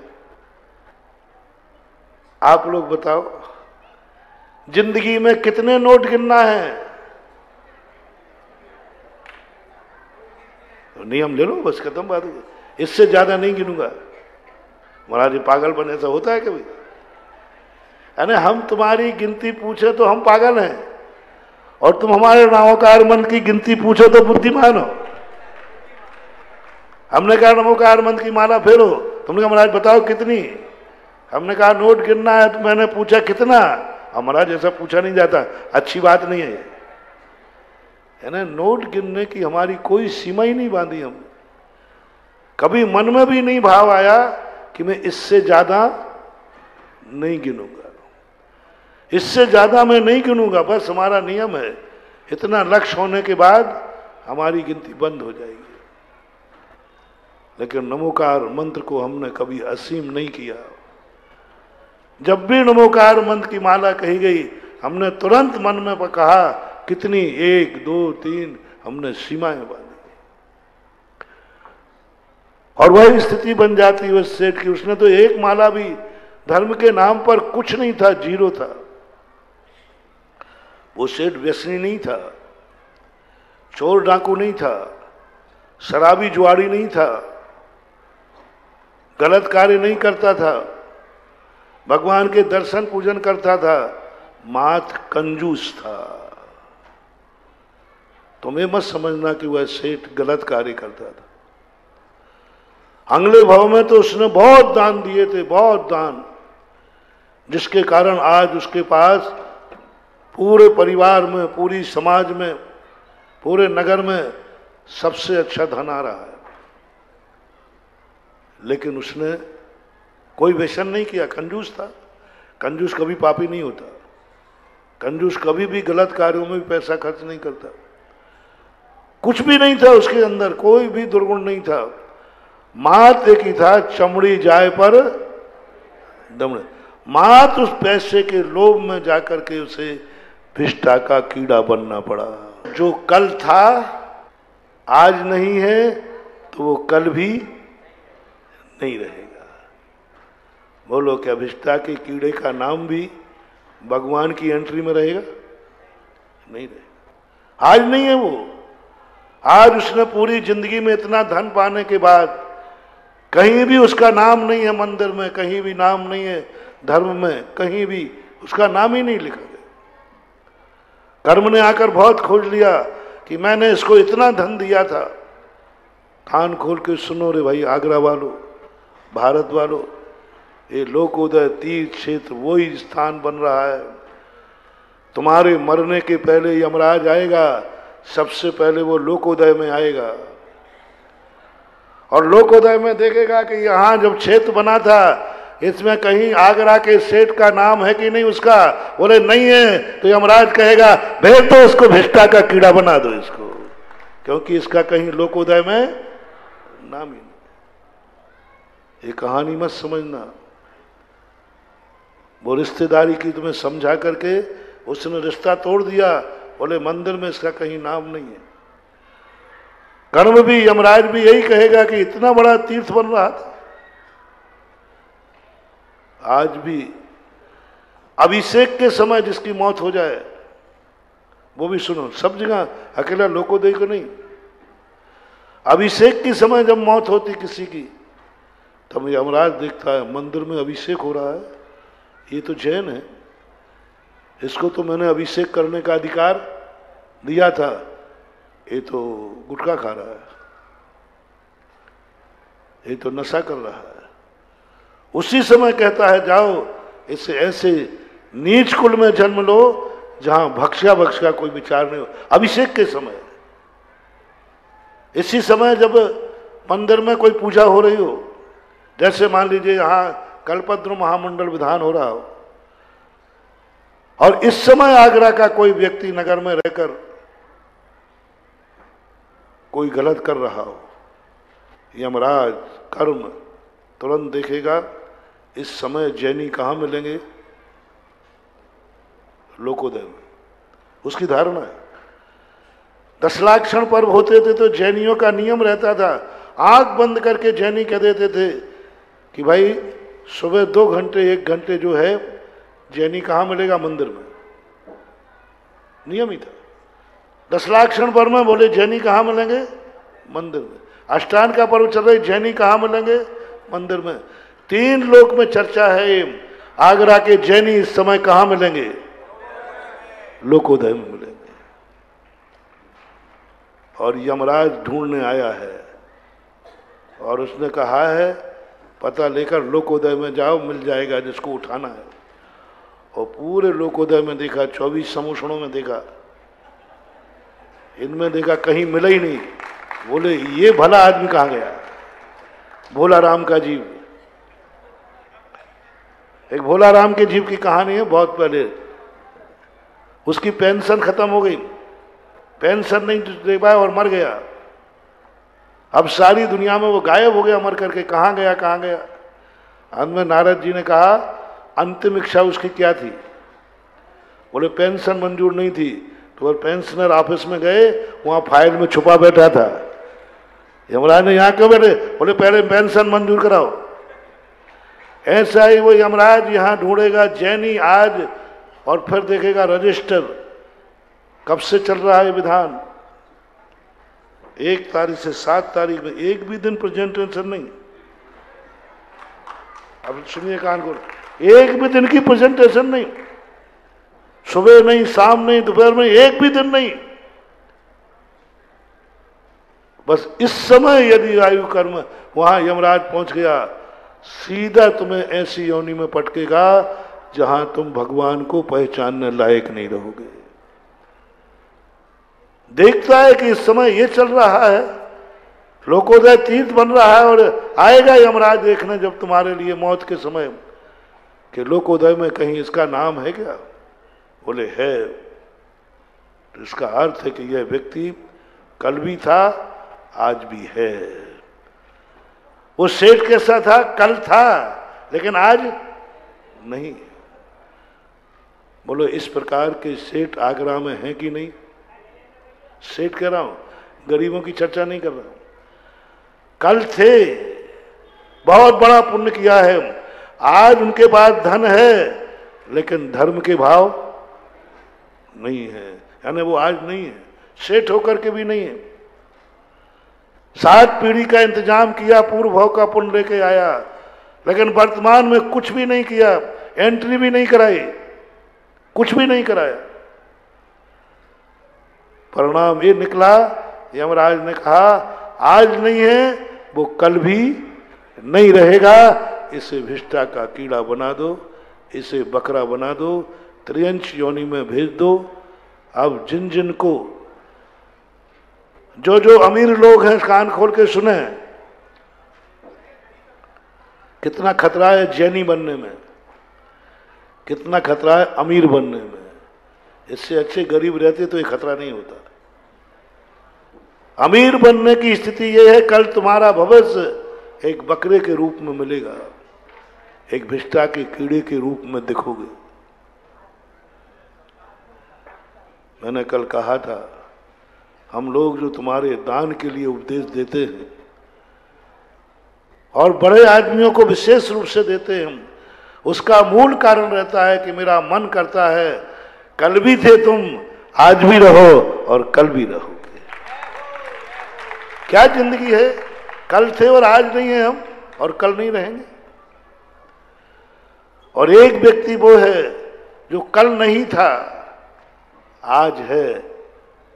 Speaker 2: आप लोग बताओ। जिंदगी में कितने नोट गिनना है? तो नियम ले लो, बस खत्म बात है। इससे ज्यादा नहीं गिनूंगा। महाराज जी पागलपन ऐसा होता है कभी? यानी हम तुम्हारी गिनती पूछे तो हम पागल हैं, और तुम हमारे नमोकार मंत्र की गिनती पूछो तो बुद्धिमान हो। हमने कहा नमोकार मंत्र की माला फेरो, तुमने कहा महाराज बताओ कितनी। हमने कहा नोट गिनना है, तो मैंने पूछा कितना। अब महाराज ऐसा पूछा नहीं जाता, अच्छी बात नहीं है। ना नोट गिनने की हमारी कोई सीमा ही नहीं बांधी हमने। कभी मन में भी नहीं भाव आया कि मैं इससे ज्यादा नहीं गिनूंगा, इससे ज्यादा मैं नहीं गिनूंगा। बस हमारा नियम है, इतना लक्ष्य होने के बाद हमारी गिनती बंद हो जाएगी। लेकिन नमोकार मंत्र को हमने कभी असीम नहीं किया। जब भी नमोकार मंत्र की माला कही गई, हमने तुरंत मन में कहा कितनी, 1, 2, 3, हमने सीमाएं बांधी। और वही स्थिति बन जाती उस सेठ की। उसने तो एक माला भी, धर्म के नाम पर कुछ नहीं था, 0 था। वो सेठ व्यसनी नहीं था, चोर डाकू नहीं था, शराबी जुआड़ी नहीं था, गलत कार्य नहीं करता था, भगवान के दर्शन पूजन करता था, मात कंजूस था। तुम्हें मत समझना कि वह सेठ गलत कार्य करता था। अंगले भाव में तो उसने बहुत दान दिए थे, बहुत दान, जिसके कारण आज उसके पास पूरे परिवार में, पूरी समाज में, पूरे नगर में सबसे अच्छा धन आ रहा है। लेकिन उसने कोई व्यसन नहीं किया, कंजूस था। कंजूस कभी पापी नहीं होता। कंजूस कभी भी गलत कार्यों में भी पैसा खर्च नहीं करता। कुछ भी नहीं था उसके अंदर, कोई भी दुर्गुण नहीं था। मात एक ही था, चमड़ी जाए पर दमड़े। मात उस पैसे के लोभ में जाकर के उसे भिष्टा का कीड़ा बनना पड़ा। जो कल था आज नहीं है तो वो कल भी नहीं रहेगा। बोलो, क्या भिष्टा के कीड़े का नाम भी भगवान की एंट्री में रहेगा? नहीं रहेगा। आज नहीं है वो। आज उसने पूरी जिंदगी में इतना धन पाने के बाद कहीं भी उसका नाम नहीं है मंदिर में, कहीं भी नाम नहीं है धर्म में, कहीं भी उसका नाम ही नहीं लिखा गया। कर्म ने आकर बहुत खोज लिया कि मैंने इसको इतना धन दिया था। कान खोल के सुनो रे भाई, आगरा वालों, भारत वालों, ये लोकोदय तीर्थ क्षेत्र वही स्थान बन रहा है। तुम्हारे मरने के पहले यमराज आएगा, सबसे पहले वो लोकोदय में आएगा और लोकोदय में देखेगा कि यहां जब क्षेत्र बना था इसमें कहीं आगरा के सेठ का नाम है कि नहीं उसका। बोले नहीं है तो यमराज कहेगा भेज दो उसको, भिष्टा का कीड़ा बना दो इसको, क्योंकि इसका कहीं लोकोदय में नाम ही नहीं। ये कहानी मत समझना। वो रिश्तेदारी की तुम्हें समझा करके उसने रिश्ता तोड़ दिया। बोले मंदिर में इसका कहीं नाम नहीं है। कर्म भी, यमराज भी यही कहेगा कि इतना बड़ा तीर्थ बन रहा था। आज भी अभिषेक के समय जिसकी मौत हो जाए वो भी सुनो, सब जगह, अकेला लोकोदय को नहीं। अभिषेक के समय जब मौत होती किसी की तब यमराज देखता है मंदिर में अभिषेक हो रहा है, ये तो जैन है, इसको तो मैंने अभिषेक करने का अधिकार दिया था, ये तो गुटखा खा रहा है, ये तो नशा कर रहा है। उसी समय कहता है जाओ इसे ऐसे नीच कुल में जन्म लो जहां भक्ष्या भक्ष का कोई विचार नहीं हो। अभिषेक के समय, इसी समय जब मंदिर में कोई पूजा हो रही हो, जैसे मान लीजिए यहां कल्पद्रु महामंडल विधान हो रहा हो और इस समय आगरा का कोई व्यक्ति नगर में रहकर कोई गलत कर रहा हो, यमराज कर्म तुरंत देखेगा इस समय जैनी कहां मिलेंगे? लोकोदय में। उसकी धारणा है। दशलाक्षण पर्व होते थे तो जैनियों का नियम रहता था, आंख बंद करके जैनी कह देते थे कि भाई सुबह 2 घंटे 1 घंटे जो है जैनी कहां मिलेगा? मंदिर में। नियम ही था। दशलाक्षण पर्व में बोले जैनी कहां मिलेंगे? मंदिर में। अष्टान का पर्व चल रही, जैनी कहां मिलेंगे? मंदिर में। 3 लोक में चर्चा है आगरा के जैनी इस समय कहां मिलेंगे? लोकोदय में मिलेंगे। और यमराज ढूंढने आया है और उसने कहा है पता लेकर लोकोदय में जाओ, मिल जाएगा जिसको उठाना है। और पूरे लोकोदय में देखा, 24 समूषणों में देखा, इनमें देखा कहीं मिला ही नहीं। बोले ये भला आदमी कहां गया? भोला राम का जीव। एक भोला राम के जीव की कहानी है, बहुत पहले उसकी पेंशन खत्म हो गई, पेंशन नहीं दे पाया और मर गया। अब सारी दुनिया में वो गायब हो गया मर करके, कहां गया कहां गया। अंत में नारद जी ने कहा अंतिम इच्छा उसकी क्या थी? बोले पेंशन मंजूर नहीं थी। तो पेंशनर ऑफिस में गए, वहां फाइल में छुपा बैठा था। यमराज ने यहां क्यों बैठे? बोले पहले पेंशन मंजूर कराओ। ऐसा ही वो यमराज यहां ढूंढेगा जैनी आज, और फिर देखेगा रजिस्टर कब से चल रहा है विधान। 1 तारीख से 7 तारीख में एक भी दिन प्रेजेंटेशन नहीं। अब सुनिए कान को, एक भी दिन की प्रेजेंटेशन नहीं। सुबह नहीं, शाम नहीं, दोपहर में, एक भी दिन नहीं। बस इस समय यदि आयु कर्म वहां यमराज पहुंच गया, सीधा तुम्हें ऐसी योनि में पटकेगा जहां तुम भगवान को पहचानने लायक नहीं रहोगे। देखता है कि इस समय ये चल रहा है, लोकोदय तीर्थ बन रहा है, और आएगा यमराज देखने जब तुम्हारे लिए मौत के समय कि लोकोदय में कहीं इसका नाम है क्या? बोले है। तो इसका अर्थ है कि यह व्यक्ति कल भी था, आज भी है। वो सेठ कैसा था? कल था, लेकिन आज नहीं। बोलो इस प्रकार के सेठ आगरा में हैं कि नहीं? सेठ कह रहा हूं, गरीबों की चर्चा नहीं कर रहा हूं। कल थे, बहुत बड़ा पुण्य किया है, आज उनके पास धन है, लेकिन धर्म के भाव नहीं है, यानी वो आज नहीं है, सेठ होकर के भी नहीं है। 7 पीढ़ी का इंतजाम किया, पूर्व भाव का पुण्य लेके आया, लेकिन वर्तमान में कुछ भी नहीं किया, एंट्री भी नहीं कराई, कुछ भी नहीं कराया। परिणाम ये निकला, यमराज ने कहा आज नहीं है वो कल भी नहीं रहेगा, इसे भिष्टा का कीड़ा बना दो, इसे बकरा बना दो, त्रियंश योनि में भेज दो। अब जिन जिन को जो अमीर लोग हैं कान खोल के सुने, कितना खतरा है जैनी बनने में, कितना खतरा है अमीर बनने में। इससे अच्छे गरीब रहते तो ये खतरा नहीं होता। अमीर बनने की स्थिति यह है, कल तुम्हारा भविष्य एक बकरे के रूप में मिलेगा, एक भिष्टा के कीड़े के रूप में दिखोगे। मैंने कल कहा था, हम लोग जो तुम्हारे दान के लिए उपदेश देते हैं और बड़े आदमियों को विशेष रूप से देते हैं, उसका मूल कारण रहता है कि मेरा मन करता है कल भी थे तुम, आज भी रहो और कल भी रहोगे। क्या जिंदगी है? कल थे और आज नहीं है हम, और कल नहीं रहेंगे। और एक व्यक्ति वो है जो कल नहीं था, आज है,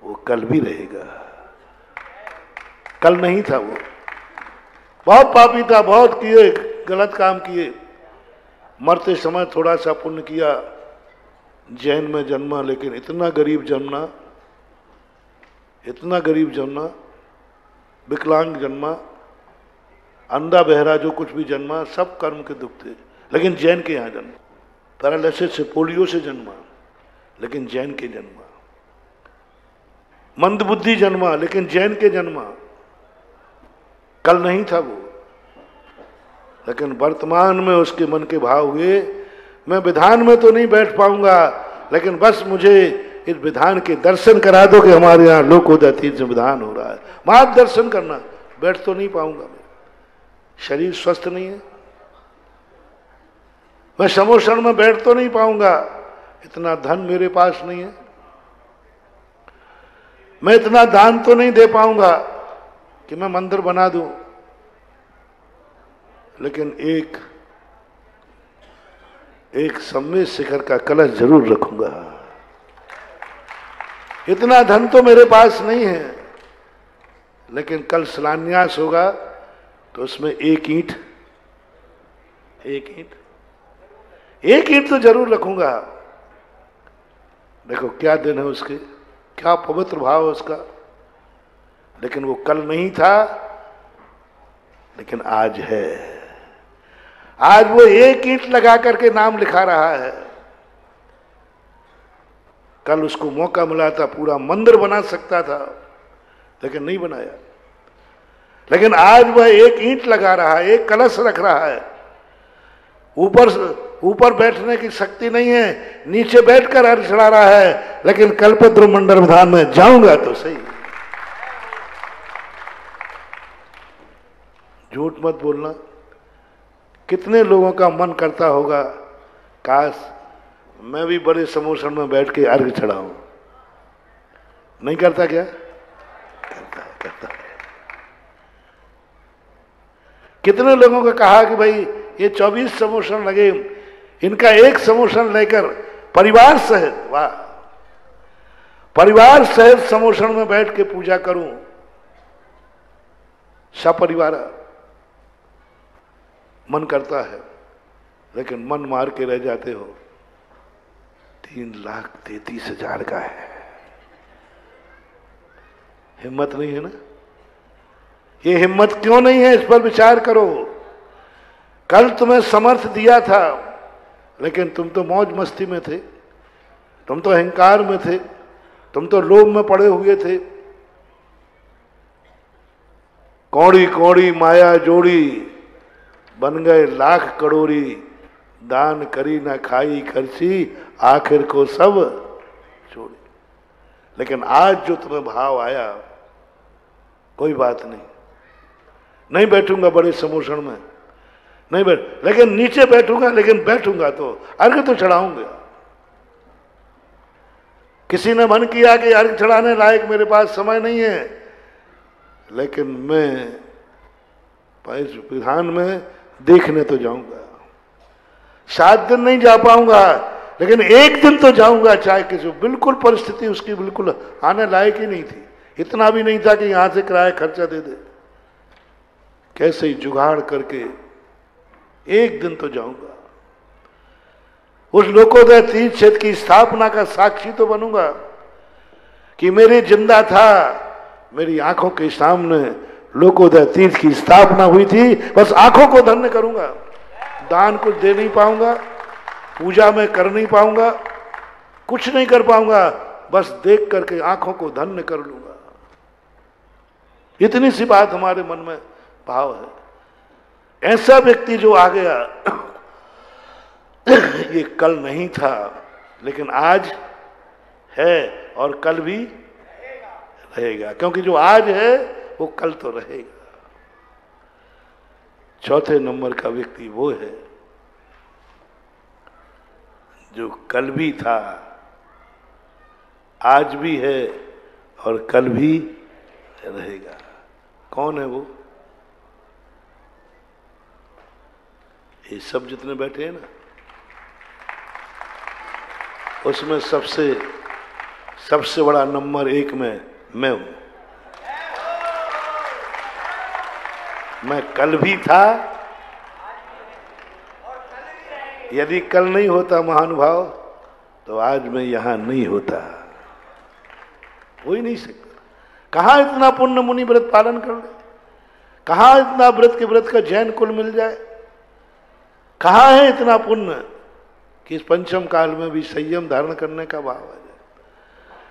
Speaker 2: वो कल भी रहेगा। कल नहीं था वो, बहुत पापी था, बहुत किए, गलत काम किए, मरते समय थोड़ा सा पुण्य किया, जैन में जन्मा, लेकिन इतना गरीब जन्मा, इतना गरीब जन्मा, विकलांग जन्मा, अंधा बहरा जो कुछ भी जन्मा, सब कर्म के दुख थे, लेकिन जैन के यहाँ जन्मा। पैरालिसिस से, पोलियो से जन्मा, लेकिन जैन के जन्मा। मंदबुद्धि जन्मा, लेकिन जैन के जन्मा। कल नहीं था वो, लेकिन वर्तमान में उसके मन के भाव हुए, मैं विधान में तो नहीं बैठ पाऊंगा, लेकिन बस मुझे इस विधान के दर्शन करा दो कि हमारे यहाँ लोकोदय तीर्थ विधान हो रहा है। मात्र दर्शन करना, बैठ तो नहीं पाऊंगा, मैं शरीर स्वस्थ नहीं है, मैं समोषण में बैठ तो नहीं पाऊंगा, इतना धन मेरे पास नहीं है, मैं इतना दान तो नहीं दे पाऊंगा कि मैं मंदिर बना दूं, लेकिन एक सम्मेद शिखर का कलश जरूर रखूंगा। इतना धन तो मेरे पास नहीं है, लेकिन कल शिलान्यास होगा तो उसमें एक ईंट तो जरूर रखूंगा। देखो क्या दिन है उसके, क्या पवित्र भाव है उसका। लेकिन वो कल नहीं था, लेकिन आज है। आज वो एक ईंट लगा करके नाम लिखा रहा है। कल उसको मौका मिला था, पूरा मंदिर बना सकता था, लेकिन नहीं बनाया। लेकिन आज वह एक ईंट लगा रहा है, एक कलश रख रहा है। ऊपर बैठने की शक्ति नहीं है, नीचे बैठकर हर चढ़ा रहा है, लेकिन कल्पद्रुम मंडल विधान में जाऊंगा तो सही। झूठ मत बोलना। कितने लोगों का मन करता होगा, काश मैं भी बड़े समोषण में बैठ के अर्घ चढ़ाऊं। नहीं करता क्या? करता है। कितने लोगों को कहा कि भाई ये 24 समोषण लगे, इनका एक समोषण लेकर परिवार सहित, वाह, परिवार सहित समोषण में बैठ के पूजा करूं, सपरिवार मन करता है, लेकिन मन मार के रह जाते हो। 3,33,000 का है, हिम्मत नहीं है ना? ये हिम्मत क्यों नहीं है, इस पर विचार करो। कल तुम्हें समर्थ दिया था, लेकिन तुम तो मौज मस्ती में थे, तुम तो अहंकार में थे, तुम तो लोभ में पड़े हुए थे। कौड़ी कौड़ी माया जोड़ी, बन गए लाख करोड़ी, दान करी ना खाई खर्ची, आखिर को सब छोड़ी। लेकिन आज जो तुम्हें भाव आया, कोई बात नहीं, नहीं बैठूंगा बड़े समोषण में, नहीं बैठ, लेकिन नीचे बैठूंगा, लेकिन बैठूंगा तो अर्घ तो चढ़ाऊंगा। किसी ने मन किया कि अर्घ चढ़ाने लायक मेरे पास समय नहीं है, लेकिन मैं 5 विधान में देखने तो जाऊंगा। 7 दिन नहीं जा पाऊंगा, लेकिन एक दिन तो जाऊंगा, चाहे किसी, बिल्कुल परिस्थिति उसकी बिल्कुल आने लायक ही नहीं थी। इतना भी नहीं था कि यहां से किराया खर्चा दे दे, कैसे ही जुगाड़ करके एक दिन तो जाऊंगा। उस लोकोदय तीर्थ क्षेत्र की स्थापना का साक्षी तो बनूंगा कि मेरे जिंदा था, मेरी आंखों के सामने लोकोदय तीर्थ की स्थापना हुई थी। बस आंखों को धन्य करूंगा, दान कुछ दे नहीं पाऊंगा, पूजा में कर नहीं पाऊंगा, कुछ नहीं कर पाऊंगा, बस देख करके आंखों को धन्य कर लूंगा। इतनी सी बात हमारे मन में भाव है। ऐसा व्यक्ति जो आ गया, ये कल नहीं था, लेकिन आज है और कल भी रहेगा, क्योंकि जो आज है वो कल तो रहेगा। चौथे नंबर का व्यक्ति वो है जो कल भी था, आज भी है और कल भी रहेगा। कौन है वो? ये सब जितने बैठे हैं ना, उसमें सबसे बड़ा नंबर 1 में मैं हूं। मैं कल भी था, यदि कल नहीं होता महानुभाव, तो आज मैं यहां नहीं होता। हो ही नहीं सकता। कहां इतना पुण्य मुनि व्रत पालन कर ले, कहां इतना व्रत के व्रत का जैन कुल मिल जाए, कहां है इतना पुण्य कि इस पंचम काल में भी संयम धारण करने का भाव आ जाए,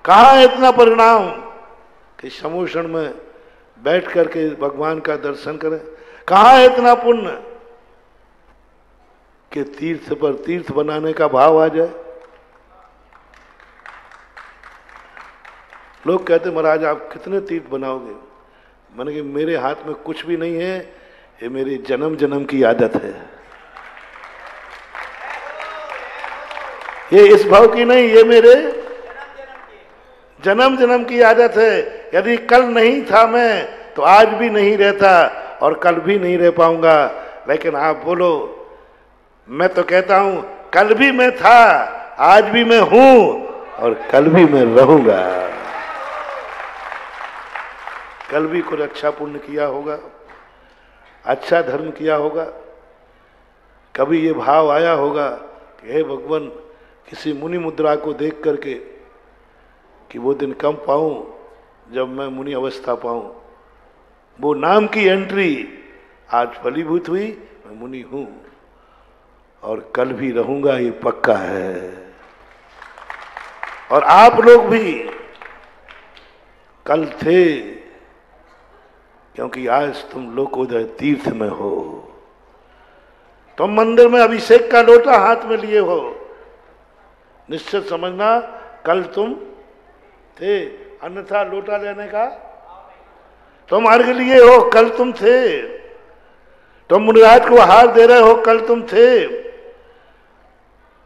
Speaker 2: कहां है इतना परिणाम कि समोषण में बैठ करके भगवान का दर्शन करें, कहां है इतना पुण्य कि तीर्थ पर तीर्थ बनाने का भाव आ जाए। लोग कहते महाराज आप कितने तीर्थ बनाओगे? मैंने कहा मेरे हाथ में कुछ भी नहीं है, ये मेरी जन्म जन्म की आदत है। ये इस भाव की नहीं, ये मेरे जन्म जन्म की आदत है। यदि कल नहीं था मैं, तो आज भी नहीं रहता और कल भी नहीं रह पाऊंगा। लेकिन आप बोलो, मैं तो कहता हूं कल भी मैं था, आज भी मैं हूं और कल भी मैं रहूंगा। कल भी कुछ अच्छा पुण्य किया होगा, अच्छा धर्म किया होगा, कभी ये भाव आया होगा कि हे भगवान, किसी मुनि मुद्रा को देख करके कि वो दिन कम पाऊं जब मैं मुनि अवस्था पाऊं। वो नाम की एंट्री आज फलीभूत हुई, मैं मुनि हूं और कल भी रहूंगा, ये पक्का है। और आप लोग भी कल थे, क्योंकि आज तुम लोकोदय तीर्थ में हो। तुम मंदिर में अभिषेक का लोटा हाथ में लिए हो, निश्चित समझना कल तुम थे, अन्यथा लोटा लेने का तुम अर्घ लिए हो, कल तुम थे। तुम मुनिराज को हार दे रहे हो, कल तुम थे।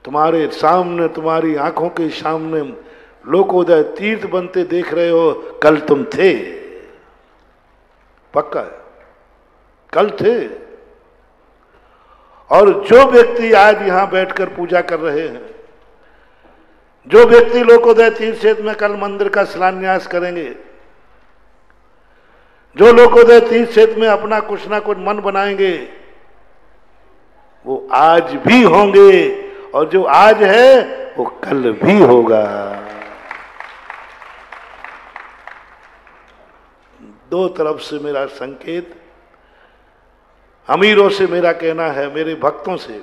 Speaker 2: तुम्हारे सामने, तुम्हारी आंखों के सामने लोकोदय तीर्थ बनते देख रहे हो, कल तुम थे, पक्का है, कल थे। और जो व्यक्ति आज यहां बैठकर पूजा कर रहे हैं, जो व्यक्ति लोकोदय तीर्थ क्षेत्र में कल मंदिर का शिलान्यास करेंगे, जो लोकोदय तीर्थ क्षेत्र में अपना कुछ ना कुछ मन बनाएंगे, वो आज भी होंगे, और जो आज है वो कल भी होगा। दो तरफ से मेरा संकेत, अमीरों से मेरा कहना है, मेरे भक्तों से,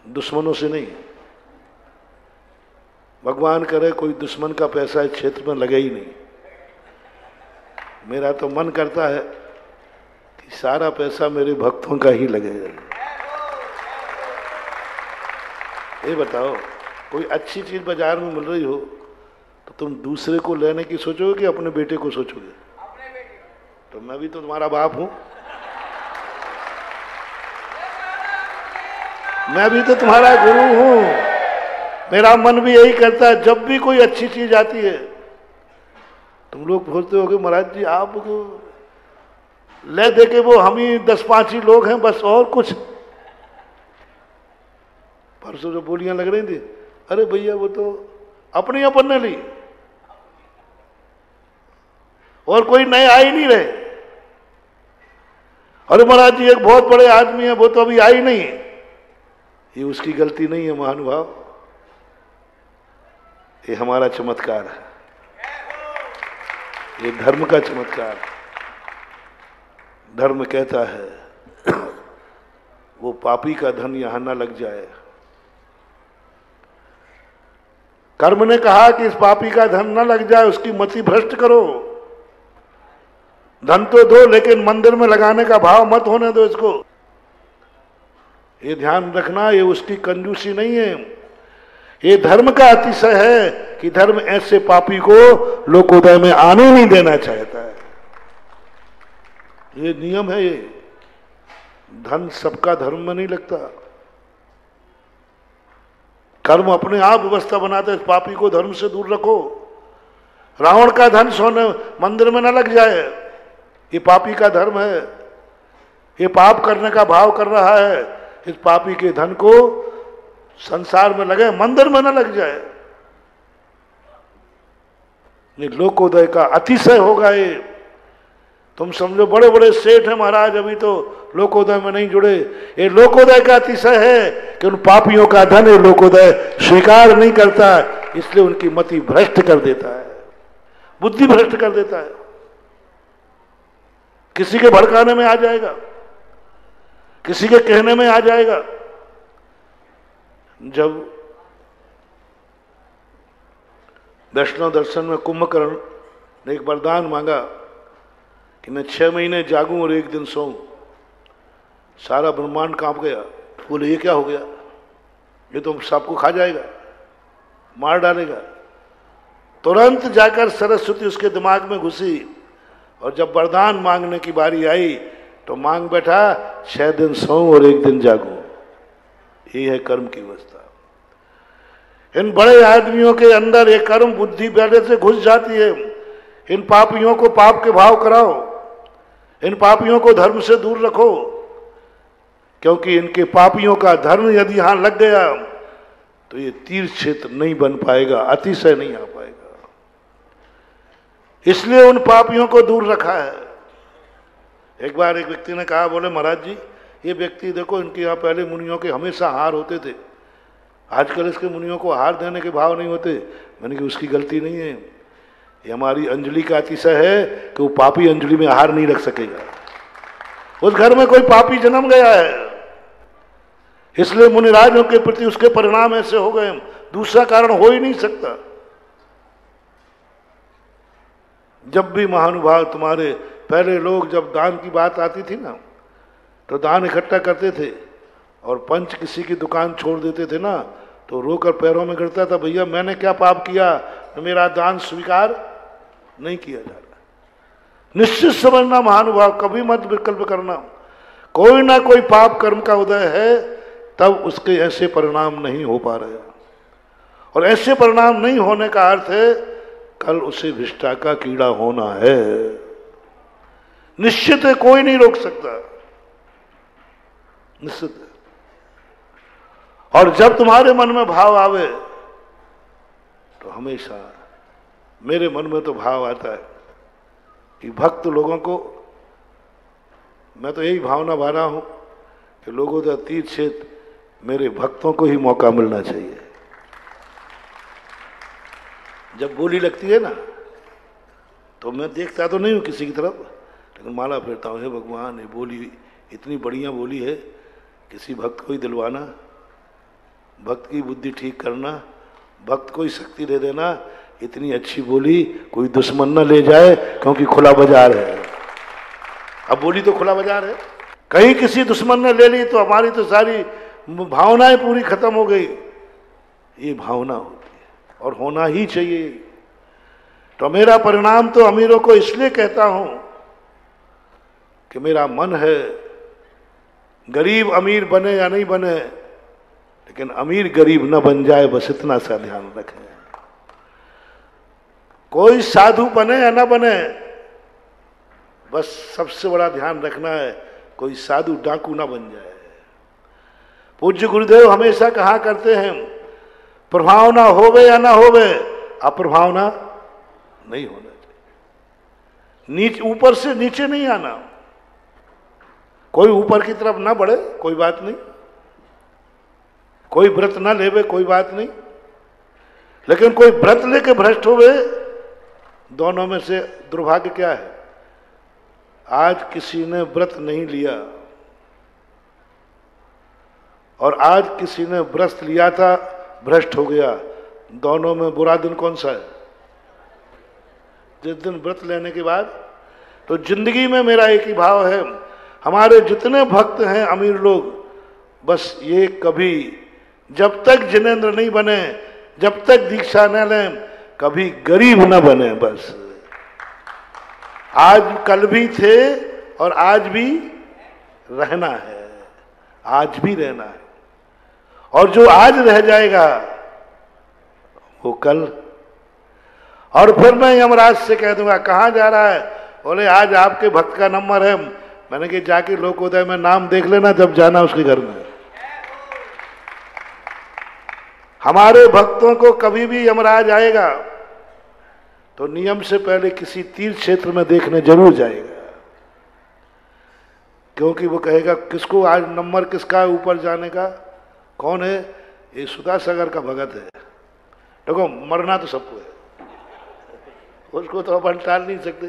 Speaker 2: दुश्मनों से नहीं। भगवान करे कोई दुश्मन का पैसा इस क्षेत्र में लगे ही नहीं। मेरा तो मन करता है कि सारा पैसा मेरे भक्तों का ही लगेगा। ये बताओ, कोई अच्छी चीज बाजार में मिल रही हो तो तुम दूसरे को लेने की सोचोगे कि अपने बेटे को सोचोगे? तो मैं भी तो तुम्हारा बाप हूं, मैं भी तो तुम्हारा गुरु हूं। मेरा मन भी यही करता है, जब भी कोई अच्छी चीज आती है, तुम लोग बोलते हो कि महाराज जी आप ले दे के वो हम ही 10-5 ही लोग हैं बस, और कुछ। परसों जो बोलियां लग रही थी, अरे भैया वो तो अपनी अपन ने ली और कोई नए आ ही नहीं रहे। अरे महाराज जी एक बहुत बड़े आदमी है, वो तो अभी आई नहीं। ये उसकी गलती नहीं है महानुभाव, ये हमारा चमत्कार है, ये धर्म का चमत्कार। धर्म कहता है वो पापी का धन यहां न लग जाए। कर्म ने कहा कि इस पापी का धन न लग जाए, उसकी मति भ्रष्ट करो। धन तो दो, लेकिन मंदिर में लगाने का भाव मत होने दो इसको। ये ध्यान रखना, ये उसकी कंजूसी नहीं है, ये धर्म का अतिशय है कि धर्म ऐसे पापी को लोकोदय में आने नहीं देना चाहता है। ये नियम है। ये धन सबका धर्म में नहीं लगता। कर्म अपने आप व्यवस्था बनाते, इस पापी को धर्म से दूर रखो। रावण का धन सोने मंदिर में न लग जाए, ये पापी का धर्म है। ये पाप करने का भाव कर रहा है, इस पापी के धन को संसार में लगे, मंदिर में न लग जाए। ये लोकोदय का अतिशय होगा। ये तुम समझो बड़े बड़े सेठ हैं महाराज, अभी तो लोकोदय में नहीं जुड़े। ये लोकोदय का अतिशय है कि उन पापियों का धन ये लोकोदय स्वीकार नहीं करता, इसलिए उनकी मति भ्रष्ट कर देता है, बुद्धि भ्रष्ट कर देता है। किसी के भड़काने में आ जाएगा, किसी के कहने में आ जाएगा। जब वैष्णव दर्शन में कुंभकर्ण ने एक वरदान मांगा कि मैं 6 महीने जागूं और 1 दिन सोऊं, सारा ब्रह्मांड कांप गया। बोले ये क्या हो गया, ये तो सबको खा जाएगा, मार डालेगा। तुरंत जाकर सरस्वती उसके दिमाग में घुसी, और जब वरदान मांगने की बारी आई तो मांग बैठा 6 दिन सोऊं और 1 दिन जागूं। ये है कर्म की अवस्था। इन बड़े आदमियों के अंदर एक कर्म बुद्धि पहले से घुस जाती है। इन पापियों को पाप के भाव कराओ, इन पापियों को धर्म से दूर रखो, क्योंकि इनके पापियों का धर्म यदि यहां लग गया तो ये तीर्थ क्षेत्र नहीं बन पाएगा, अतिशय नहीं आ पाएगा। इसलिए उन पापियों को दूर रखा है। एक बार एक व्यक्ति ने कहा, बोले महाराज जी ये व्यक्ति देखो, इनके यहाँ पहले मुनियों के हमेशा हार होते थे, आजकल इसके मुनियों को हार देने के भाव नहीं होते। मैंने कहा उसकी गलती नहीं है, ये हमारी अंजलि का अतिशय है कि वो पापी अंजलि में हार नहीं रख सकेगा। उस घर में कोई पापी जन्म गया है, इसलिए मुनिराजों के प्रति उसके परिणाम ऐसे हो गए। दूसरा कारण हो ही नहीं सकता। जब भी महानुभाव तुम्हारे पहले लोग, जब दान की बात आती थी ना, तो दान इकट्ठा करते थे और पंच किसी की दुकान छोड़ देते थे ना, तो रोकर पैरों में गिरता था, भैया मैंने क्या पाप किया, तो मेरा दान स्वीकार नहीं किया जा रहा। निश्चित समझना महानुभाव, कभी मत विकल्प करना। कोई ना कोई पाप कर्म का उदय है, तब उसके ऐसे परिणाम नहीं हो पा रहे, और ऐसे परिणाम नहीं होने का अर्थ है कल उसे विष्ठा का कीड़ा होना है। निश्चित है, कोई नहीं रोक सकता, निश्चित है। और जब तुम्हारे मन में भाव आवे हमेशा मेरे मन में तो भाव आता है कि भक्त लोगों को, मैं तो यही भावना भा रहा हूं कि लोगों का तीर्थ क्षेत्र मेरे भक्तों को ही मौका मिलना चाहिए। जब बोली लगती है ना तो मैं देखता तो नहीं हूं किसी की तरफ, लेकिन माला फेरता हूं, हे भगवान ये बोली इतनी बढ़िया बोली है, किसी भक्त को ही दिलवाना, भक्त की बुद्धि ठीक करना, भक्त को ही शक्ति दे देना, इतनी अच्छी बोली कोई दुश्मन न ले जाए, क्योंकि खुला बाजार है। अब बोली तो खुला बाजार है, कहीं किसी दुश्मन ने ले ली तो हमारी तो सारी भावनाएं पूरी खत्म हो गई। ये भावना होती है और होना ही चाहिए। तो मेरा परिणाम तो अमीरों को इसलिए कहता हूं कि मेरा मन है गरीब अमीर बने या नहीं बने, लेकिन अमीर गरीब न बन जाए, बस इतना सा ध्यान रखें। कोई साधु बने या न बने, बस सबसे बड़ा ध्यान रखना है कोई साधु डाकू ना बन जाए। पूज्य गुरुदेव हमेशा कहा करते हैं प्रभावना होवे या ना होवे, अप्रभावना नहीं होना चाहिए। ऊपर से नीचे नहीं आना, कोई ऊपर की तरफ ना बढ़े कोई बात नहीं, कोई व्रत ना लेवे कोई बात नहीं, लेकिन कोई व्रत लेके भ्रष्ट होवे, दोनों में से दुर्भाग्य क्या है? आज किसी ने व्रत नहीं लिया और आज किसी ने व्रत लिया था भ्रष्ट हो गया, दोनों में बुरा दिन कौन सा है? जिस दिन व्रत लेने के बाद। तो जिंदगी में मेरा एक ही भाव है, हमारे जितने भक्त हैं अमीर लोग, बस ये कभी जब तक जिनेंद्र नहीं बने, जब तक दीक्षा न लें, कभी गरीब न बने। बस आज कल भी थे और आज भी रहना है, आज भी रहना है, और जो आज रह जाएगा वो कल। और फिर मैं यमराज से कह दूंगा कहाँ जा रहा है? बोले आज आपके भक्त का नंबर है। मैंने कहा जाके लोकोदय में नाम देख लेना जब जाना उसके घर में। हमारे भक्तों को कभी भी यमराज आएगा तो नियम से पहले किसी तीर्थ क्षेत्र में देखने जरूर जाएगा, क्योंकि वो कहेगा किसको आज नंबर किसका है ऊपर जाने का? कौन है? ये सुधा सागर का भगत है। देखो मरना तो सबको है, उसको तो अपन टाल नहीं सकते।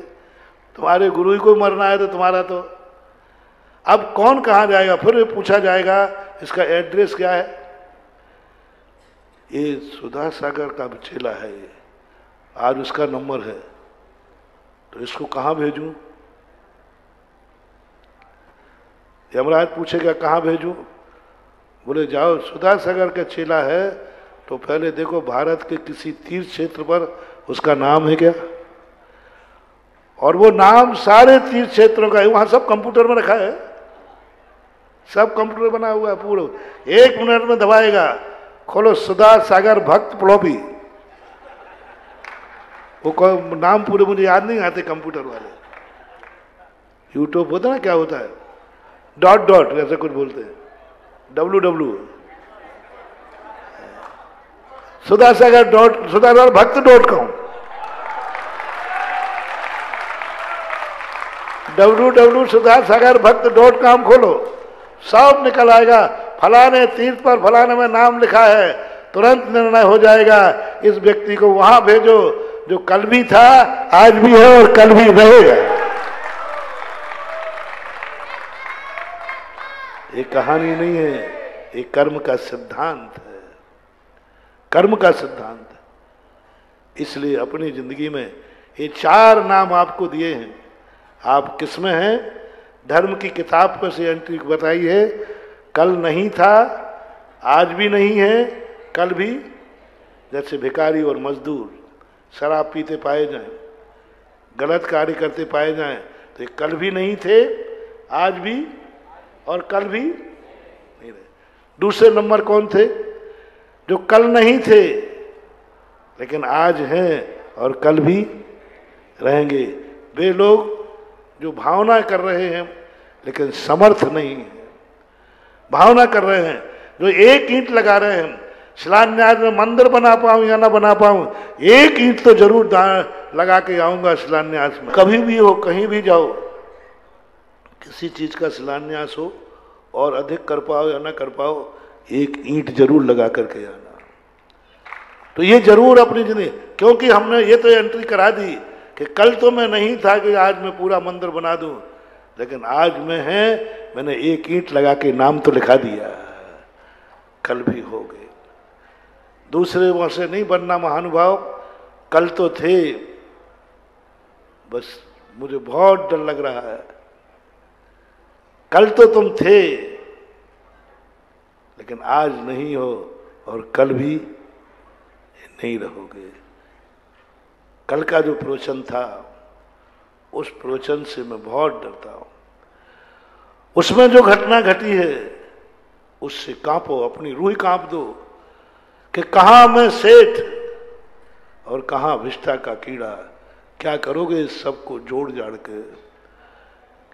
Speaker 2: तुम्हारे गुरु ही को मरना है तो तुम्हारा तो। अब कौन कहाँ जाएगा? फिर पूछा जाएगा इसका एड्रेस क्या है? ये सुधा सागर का चेला है, ये आज उसका नंबर है, तो इसको कहाँ भेजूं? यमराज पूछेगा कहाँ भेजूं? बोले जाओ सुधा सागर का चेला है तो पहले देखो भारत के किसी तीर्थ क्षेत्र पर उसका नाम है क्या? और वो नाम सारे तीर्थ क्षेत्रों का है, वहां सब कंप्यूटर में रखा है, सब कंप्यूटर बना हुआ है पूरा। 1 मिनट में दबाएगा, खोलो सुधा सागर भक्त प्लोपी, वो नाम पूरे मुझे याद नहीं आते कंप्यूटर वाले। यूट्यूब होता ना क्या होता है, डॉट डॉट ऐसे कुछ बोलते हैं, www सुधासागर.com www.सुधासागरभक्त.com खोलो, सब निकल आएगा। फलाने तीर्थ पर फलाने में नाम लिखा है, तुरंत निर्णय हो जाएगा इस व्यक्ति को वहां भेजो जो कल भी था, आज भी है और कल भी रहेगा। ये कहानी नहीं है, ये कर्म का सिद्धांत है, कर्म का सिद्धांत है। इसलिए अपनी जिंदगी में ये 4 नाम आपको दिए हैं, आप किसमें हैं? धर्म की किताब पर से एंट्री बताई है, कल नहीं था, आज भी नहीं है, कल भी। जैसे भिखारी और मजदूर शराब पीते पाए जाएं, गलत कार्य करते पाए जाएं, तो ये कल भी नहीं थे, आज भी और कल भी नहीं रहे। दूसरे नंबर कौन थे? जो कल नहीं थे लेकिन आज हैं और कल भी रहेंगे। वे लोग जो भावना कर रहे हैं लेकिन समर्थ नहीं है, भावना कर रहे हैं, जो एक ईंट लगा रहे हैं शिलान्यास में मंदिर बना पाऊं या ना बना पाऊं, एक ईंट तो जरूर लगा के आऊंगा शिलान्यास में। कभी भी हो, कहीं भी जाओ, किसी चीज का शिलान्यास हो और अधिक कर पाओ या ना कर पाओ, एक ईंट जरूर लगा करके आना। तो ये जरूर अपनी जिंदगी, क्योंकि हमने ये तो एंट्री करा दी कि कल तो मैं नहीं था कि आज मैं पूरा मंदिर बना दूं, लेकिन आज मैं है, मैंने एक ईंट लगा के नाम तो लिखा दिया, कल भी हो गए। दूसरे वहां से नहीं बनना महानुभाव, कल तो थे, बस मुझे बहुत डर लग रहा है, कल तो तुम थे लेकिन आज नहीं हो और कल भी नहीं रहोगे। कल का जो प्रवचन था, उस प्रवचन से मैं बहुत डरता हूं। उसमें जो घटना घटी है उससे कांपो, अपनी रूह कांप दो कि कहां मैं सेठ और कहां विष्ठा का कीड़ा। क्या करोगे इस सबको जोड़ जाड़ के,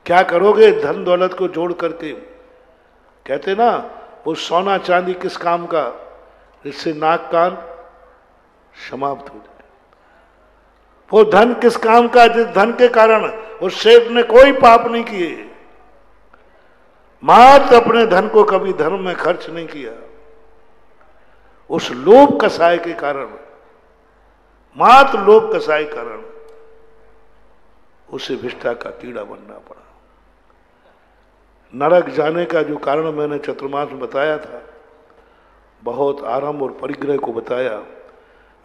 Speaker 2: क्या करोगे धन दौलत को जोड़ करके। कहते ना, वो सोना चांदी किस काम का, जिससे नाक कान समाप्त हो जाए। वो धन किस काम का, जिस धन के कारण उस सेठ ने कोई पाप नहीं किए, मात्र अपने धन को कभी धर्म में खर्च नहीं किया। उस लोभ कसाय के कारण, मात्र लोभ कसाय के कारण उसे विष्ठा का कीड़ा बनना पड़ा। नरक जाने का जो कारण मैंने चतुर्मास में बताया था, बहुत आरंभ और परिग्रह को बताया,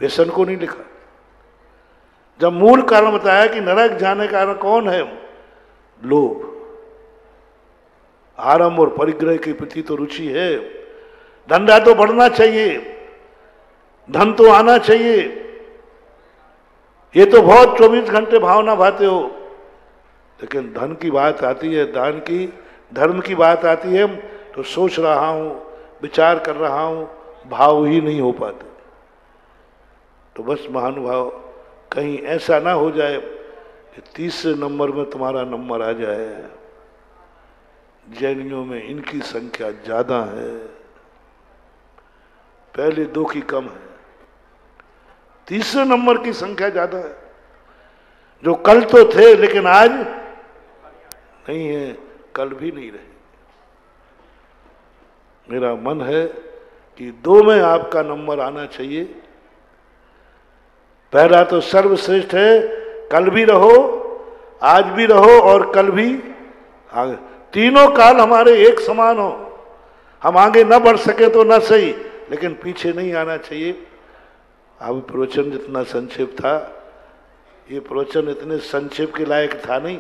Speaker 2: व्यसन को नहीं लिखा। जब मूल कारण बताया कि नरक जाने का कारण कौन है, लोभ। आरंभ और परिग्रह के प्रति तो रुचि है, धंधा तो बढ़ना चाहिए, धन तो आना चाहिए, ये तो बहुत 24 घंटे भावना भाते हो, लेकिन धन की बात आती है, दान की, धर्म की बात आती है, तो सोच रहा हूं, विचार कर रहा हूं, भाव ही नहीं हो पाते। तो बस महानुभाव, कहीं ऐसा ना हो जाए कि तीसरे नंबर में तुम्हारा नंबर आ जाए। जैनियों में इनकी संख्या ज्यादा है, पहले दो की कम है, तीसरे नंबर की संख्या ज्यादा है। जो कल तो थे लेकिन आज नहीं है, कल भी नहीं रहे। मेरा मन है कि दो में आपका नंबर आना चाहिए। पहला तो सर्वश्रेष्ठ है, कल भी रहो, आज भी रहो और कल भी आगे, तीनों काल हमारे एक समान हो। हम आगे न बढ़ सके तो न सही, लेकिन पीछे नहीं आना चाहिए। अब प्रवचन जितना संक्षेप था, ये प्रवचन इतने संक्षेप के लायक था नहीं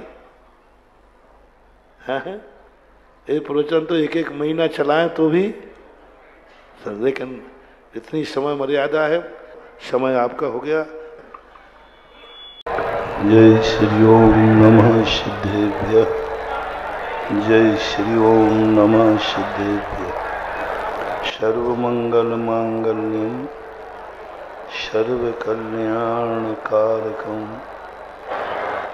Speaker 2: है। ये प्रवचन तो एक एक महीना चलाएं तो भी, लेकिन इतनी समय मर्यादा है। समय आपका हो गया।
Speaker 5: जय श्री ओम नमः सिद्धेभ्य, जय श्री ओम नमः सिद्धेभ्य। सर्वमंगल मांगल्यम सर्वकल्याणकारकम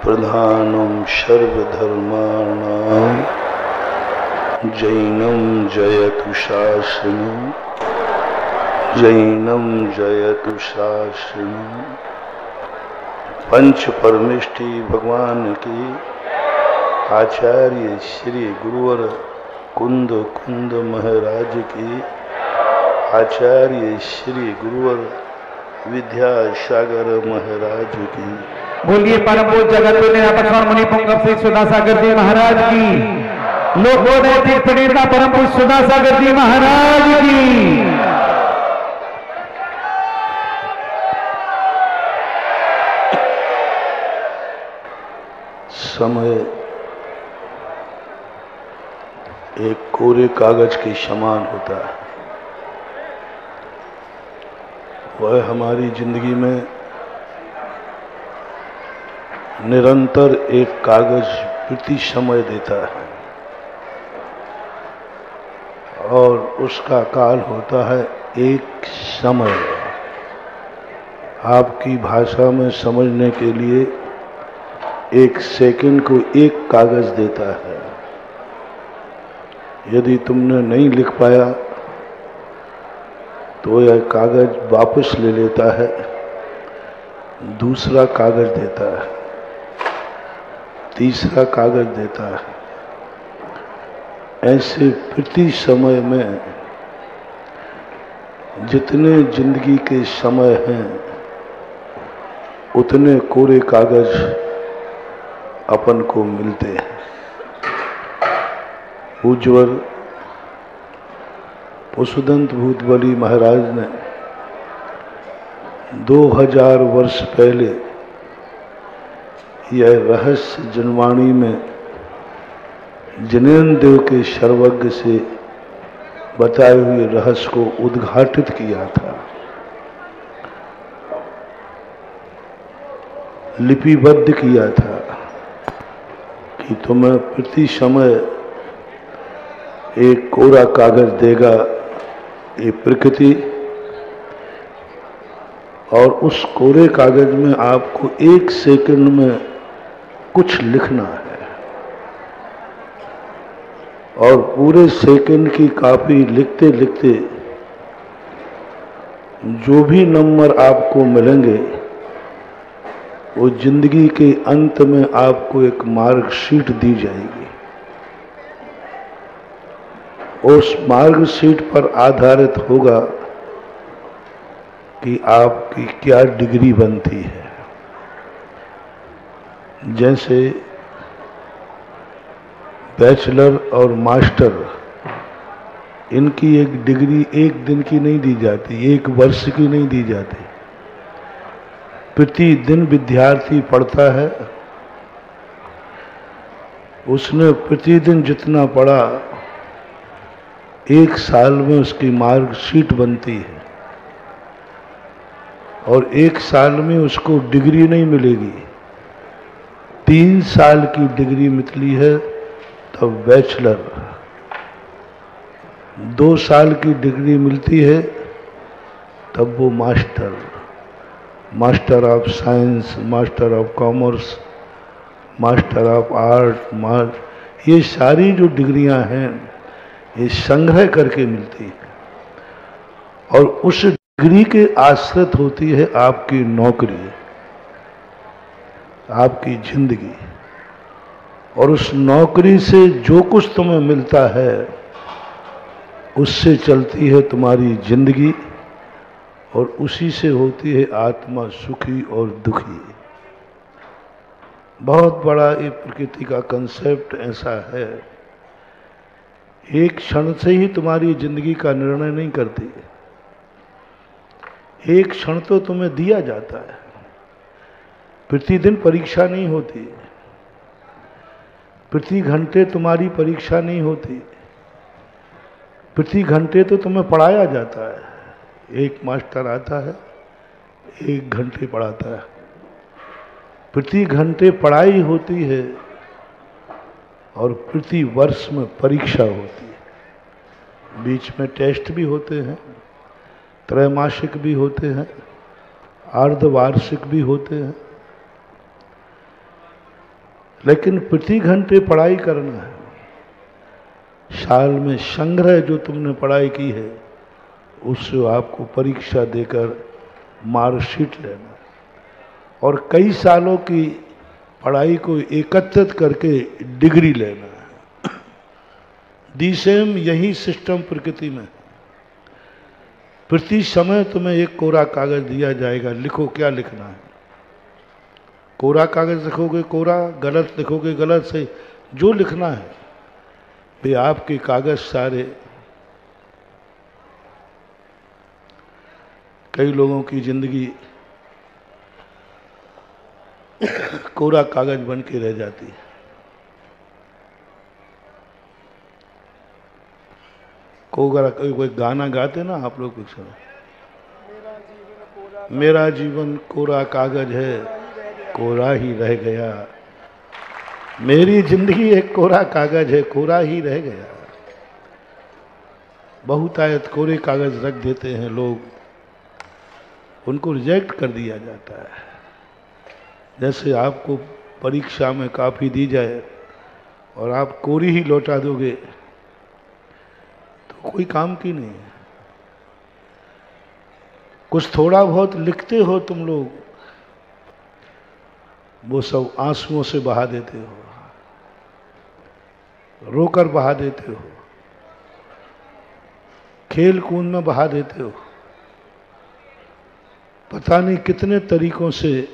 Speaker 5: प्रधानम सर्वधर्माणां जैनम जयतु शासनम, जैनम जयतु शासनम। पंच परमेष्टि भगवान की आचार्य श्री गुरुवर कुंद कुंद महाराज की, आचार्य श्री गुरुवर विद्यासागर महाराज की।
Speaker 3: बोलिए परम पूज्य जगत निरापक्षण मुनि पुंगव श्री सुधासागर जी महाराज की। लोकोदय प्रणेता परम पूज्य सुधासागर जी महाराज की।
Speaker 5: समय एक कोरे कागज के समान होता है। वह हमारी जिंदगी में निरंतर एक कागज प्रति समय देता है और उसका काल होता है एक समय। आपकी भाषा में समझने के लिए एक सेकंड को एक कागज देता है। यदि तुमने नहीं लिख पाया तो यह कागज वापस ले लेता है, दूसरा कागज देता है, तीसरा कागज देता है। ऐसे प्रति समय में जितने जिंदगी के समय हैं उतने कोरे कागज अपन को मिलते हैं। उज्ज्वल वसुदंत भूतबली महाराज ने 2000 वर्ष पहले यह रहस्य जनवाणी में जिनेन्द्र देव के सर्वज्ञ से बताए हुए रहस्य को उद्घाटित किया था, लिपिबद्ध किया था कि तुम्हें प्रति समय एक कोरा कागज देगा ये प्रकृति, और उस कोरे कागज में आपको 1 सेकंड में कुछ लिखना है, और पूरे सेकंड की कॉपी लिखते लिखते जो भी नंबर आपको मिलेंगे वो जिंदगी के अंत में आपको एक मार्कशीट दी जाएगी। उस मार्कशीट पर आधारित होगा कि आपकी क्या डिग्री बनती है। जैसे बैचलर और मास्टर, इनकी एक डिग्री 1 दिन की नहीं दी जाती, 1 वर्ष की नहीं दी जाती। प्रतिदिन विद्यार्थी पढ़ता है, उसने प्रतिदिन जितना पढ़ा 1 साल में उसकी मार्कशीट बनती है, और 1 साल में उसको डिग्री नहीं मिलेगी। 3 साल की डिग्री मिली है तब बैचलर, 2 साल की डिग्री मिलती है तब वो master, master of science, master of commerce, master of art, ये सारी जो डिग्रियां हैं ये संग्रह करके मिलती है, और उस डिग्री के आश्रित होती है आपकी नौकरी, आपकी जिंदगी, और उस नौकरी से जो कुछ तुम्हें मिलता है उससे चलती है तुम्हारी जिंदगी, और उसी से होती है आत्मा सुखी और दुखी। बहुत बड़ा ये प्रकृति का कंसेप्ट ऐसा है, एक क्षण से ही तुम्हारी जिंदगी का निर्णय नहीं करती, एक क्षण तो तुम्हें दिया जाता है। प्रतिदिन परीक्षा नहीं होती, प्रति घंटे तुम्हारी परीक्षा नहीं होती, प्रति घंटे तो तुम्हें पढ़ाया जाता है। एक मास्टर आता है, 1 घंटे पढ़ाता है, प्रति घंटे पढ़ाई होती है, और प्रति वर्ष में परीक्षा होती है। बीच में टेस्ट भी होते हैं, त्रैमासिक भी होते हैं, अर्धवार्षिक भी होते हैं, लेकिन प्रति घंटे पढ़ाई करना है। साल में संग्रह जो तुमने पढ़ाई की है उससे आपको परीक्षा देकर मार्कशीट लेना, और कई सालों की पढ़ाई को एकत्रित करके डिग्री लेना है। दी सेम यही सिस्टम प्रकृति में। प्रति समय तुम्हें एक कोरा कागज दिया जाएगा, लिखो क्या लिखना है। कोरा कागज लिखोगे कोरा, गलत लिखोगे गलत, से जो लिखना है वे आपके कागज सारे। कई लोगों की जिंदगी कोरा कागज बन के रह जाती है। कोई गाना गाते ना आप लोग कुछ, मेरा जीवन कोरा कागज है, कोरा ही रह गया। मेरी जिंदगी एक कोरा कागज है, कोरा ही रह गया। बहुतायत कोरे कागज रख देते हैं लोग, उनको रिजेक्ट कर दिया जाता है। जैसे आपको परीक्षा में कॉपी दी जाए और आप कोरी ही लौटा दोगे तो कोई काम की नहीं है। कुछ थोड़ा बहुत लिखते हो तुम लोग, वो सब आंसुओं से बहा देते हो, रोकर बहा देते हो, खेल कूद में बहा देते हो, पता नहीं कितने तरीकों से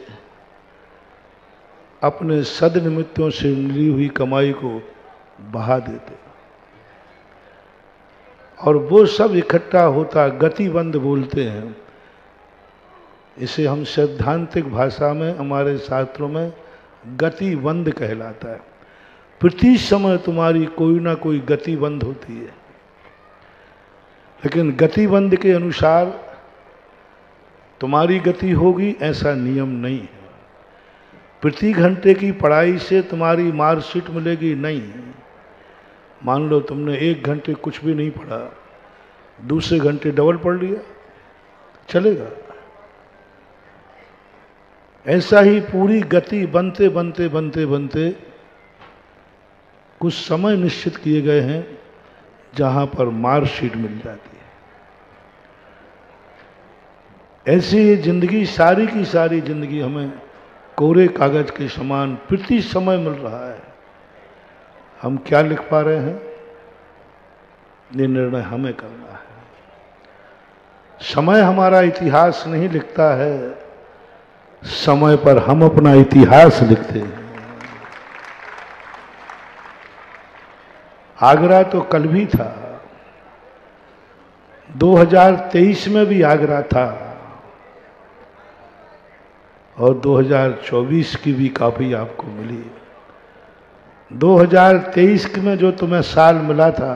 Speaker 5: अपने सदनिमित्तों से मिली हुई कमाई को बहा देते हो। और वो सब इकट्ठा होता गतिबंध बोलते हैं। इसे हम सैद्धांतिक भाषा में हमारे शास्त्रों में गतिबंध कहलाता है। प्रति समय तुम्हारी कोई ना कोई गतिबंध होती है, लेकिन गतिबंध के अनुसार तुम्हारी गति होगी ऐसा नियम नहीं है। प्रति घंटे की पढ़ाई से तुम्हारी मार्कशीट मिलेगी नहीं। मान लो तुमने 1 घंटे कुछ भी नहीं पढ़ा, दूसरे घंटे डबल पढ़ लिया, चलेगा। ऐसा ही पूरी गति बनते बनते बनते बनते कुछ समय निश्चित किए गए हैं जहां पर मार्कशीट मिल जाती है। ऐसी ये जिंदगी, सारी की सारी जिंदगी हमें कोरे कागज के समान प्रति समय मिल रहा है। हम क्या लिख पा रहे हैं, ये निर्णय हमें करना है। समय हमारा इतिहास नहीं लिखता है, समय पर हम अपना इतिहास लिखते हैं। आगरा तो कल भी था, 2023 में भी आगरा था, और 2024 की भी काफी आपको मिली। 2023 में जो तुम्हें साल मिला था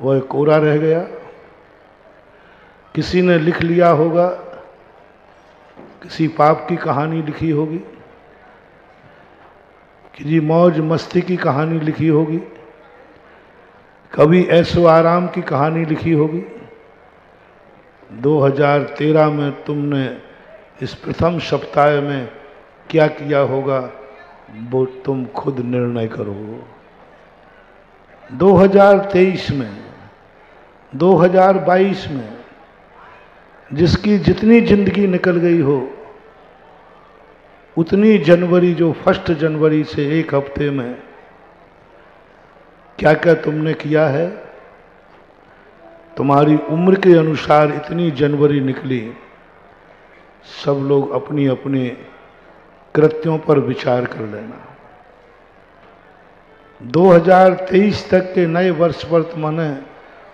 Speaker 5: वह कोरा रह गया। किसी ने लिख लिया होगा, किसी पाप की कहानी लिखी होगी, किसी मौज मस्ती की कहानी लिखी होगी, कभी ऐशो आराम की कहानी लिखी होगी। 2013 में तुमने इस प्रथम सप्ताह में क्या किया होगा वो तुम खुद निर्णय करो। 2023 में, 2022 में जिसकी जितनी जिंदगी निकल गई हो, उतनी जनवरी, जो 1 जनवरी से 1 हफ्ते में क्या क्या तुमने किया है, तुम्हारी उम्र के अनुसार इतनी जनवरी निकली। सब लोग अपनी अपने कृत्यों पर विचार कर लेना। 2023 तक के नए वर्ष पर तुमने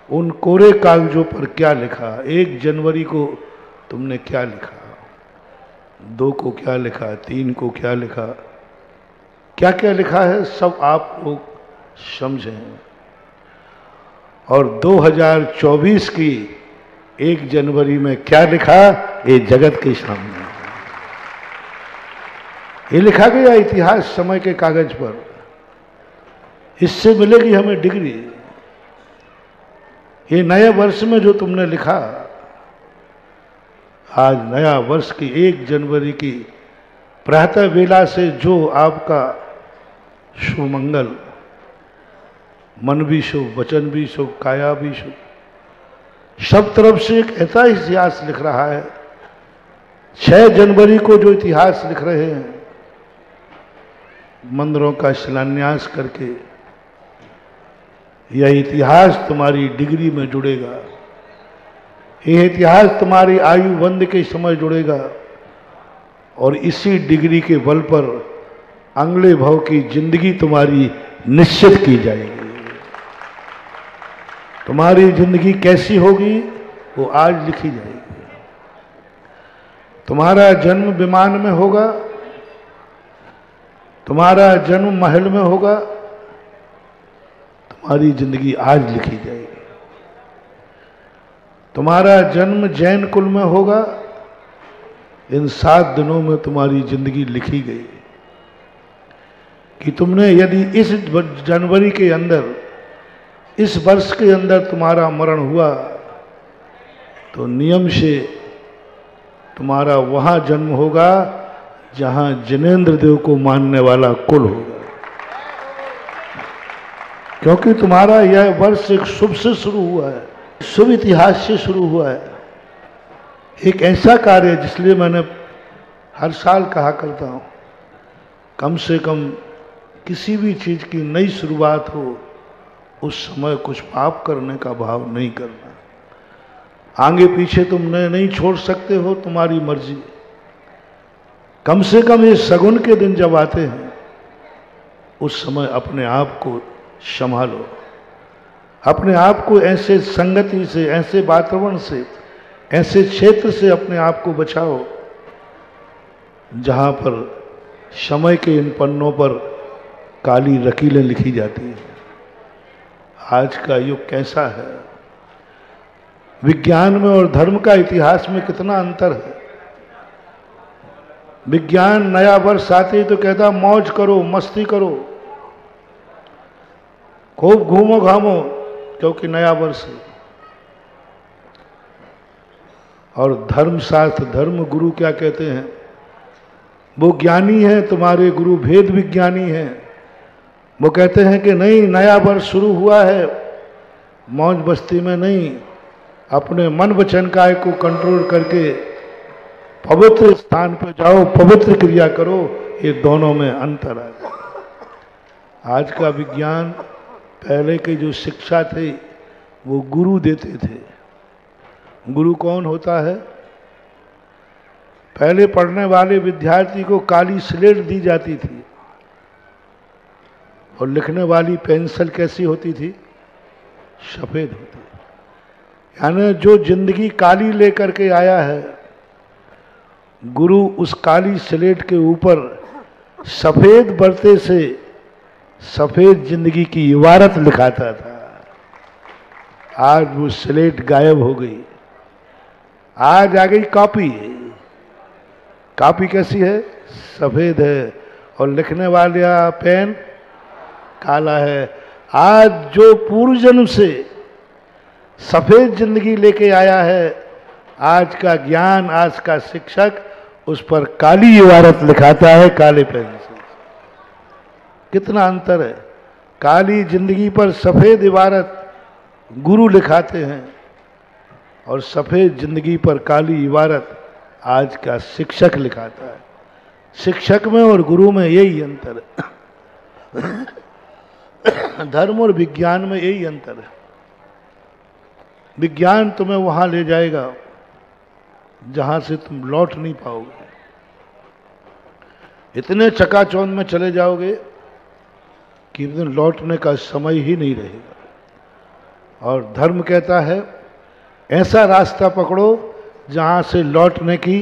Speaker 5: उन कोरे कागजों पर क्या लिखा, 1 जनवरी को तुमने क्या लिखा, 2 को क्या लिखा, 3 को क्या लिखा, क्या क्या लिखा है सब आप लोग समझें। और 2024 की 1 जनवरी में क्या लिखा, ये जगत के सामने ये लिखा गया इतिहास समय के कागज पर। इससे मिलेगी हमें डिग्री। ये नए वर्ष में जो तुमने लिखा, आज नया वर्ष की 1 जनवरी की प्रातः वेला से जो आपका शुभ मंगल, मन भी शुभ, वचन भी शुभ, काया भी शुभ, सब तरफ से एक ऐसा इतिहास लिख रहा है। 6 जनवरी को जो इतिहास लिख रहे हैं, मंदिरों का शिलान्यास करके, यह इतिहास तुम्हारी डिग्री में जुड़ेगा। यह इतिहास तुम्हारी आयु बंद के समय जुड़ेगा, और इसी डिग्री के बल पर अगले भव की जिंदगी तुम्हारी निश्चित की जाएगी। तुम्हारी जिंदगी कैसी होगी वो आज लिखी जाएगी। तुम्हारा जन्म विमान में होगा, तुम्हारा जन्म महल में होगा, तुम्हारी जिंदगी आज लिखी जाएगी। तुम्हारा जन्म जैन कुल में होगा, इन 7 दिनों में तुम्हारी जिंदगी लिखी गई कि तुमने यदि इस जनवरी के अंदर, इस वर्ष के अंदर तुम्हारा मरण हुआ तो नियम से तुम्हारा वहां जन्म होगा जहां जिनेंद्र देव को मानने वाला कुल होगा। क्योंकि तुम्हारा यह वर्ष एक शुभ से शुरू हुआ है, शुभ इतिहास से शुरू हुआ है। एक ऐसा कार्य जिसलिए मैंने हर साल कहा करता हूँ, कम से कम किसी भी चीज़ की नई शुरुआत हो उस समय कुछ पाप करने का भाव नहीं करना। आगे पीछे तुम नहीं छोड़ सकते हो, तुम्हारी मर्जी। कम से कम ये सगुन के दिन जब आते हैं उस समय अपने आप को संभालो, अपने आप को ऐसे संगति से, ऐसे वातावरण से, ऐसे क्षेत्र से अपने आप को बचाओ जहाँ पर समय के इन पन्नों पर काली लकीरें लिखी जाती हैं। आज का युग कैसा है, विज्ञान में और धर्म का इतिहास में कितना अंतर है। विज्ञान नया वर्ष आते ही तो कहता मौज करो, मस्ती करो, खूब घूमो घामो, क्योंकि नया वर्ष है। और धर्मशास्त्र, धर्म गुरु क्या कहते हैं, वो ज्ञानी हैं, तुम्हारे गुरु भेद विज्ञानी हैं। वो कहते हैं कि नहीं, नया वर्ष शुरू हुआ है, मौज बस्ती में नहीं, अपने मन वचन काय को कंट्रोल करके पवित्र स्थान पर जाओ, पवित्र क्रिया करो। ये दोनों में अंतर आ गया। आज का विज्ञान, पहले की जो शिक्षा थी वो गुरु देते थे। गुरु कौन होता है? पहले पढ़ने वाले विद्यार्थी को काली स्लेट दी जाती थी और लिखने वाली पेंसिल कैसी होती थी? सफेद होती। यानी जो जिंदगी काली लेकर के आया है, गुरु उस काली स्लेट के ऊपर सफेद बरते से सफेद जिंदगी की इबारत लिखाता था। आज वो स्लेट गायब हो गई, आज आ गई कॉपी। कॉपी कैसी है? सफेद है, और लिखने वाला पेन काला है। आज जो पूर्व जन्म से सफेद जिंदगी लेके आया है, आज का ज्ञान, आज का शिक्षक उस पर काली इबारत लिखाता है काले पेन से। कितना अंतर है। काली जिंदगी पर सफेद इबारत गुरु लिखाते हैं और सफेद जिंदगी पर काली इबारत आज का शिक्षक लिखाता है। शिक्षक में और गुरु में यही अंतर है। धर्म और विज्ञान में यही अंतर है। विज्ञान तुम्हें वहां ले जाएगा जहां से तुम लौट नहीं पाओगे। इतने चकाचौंध में चले जाओगे कि लौटने का समय ही नहीं रहेगा। और धर्म कहता है ऐसा रास्ता पकड़ो जहां से लौटने की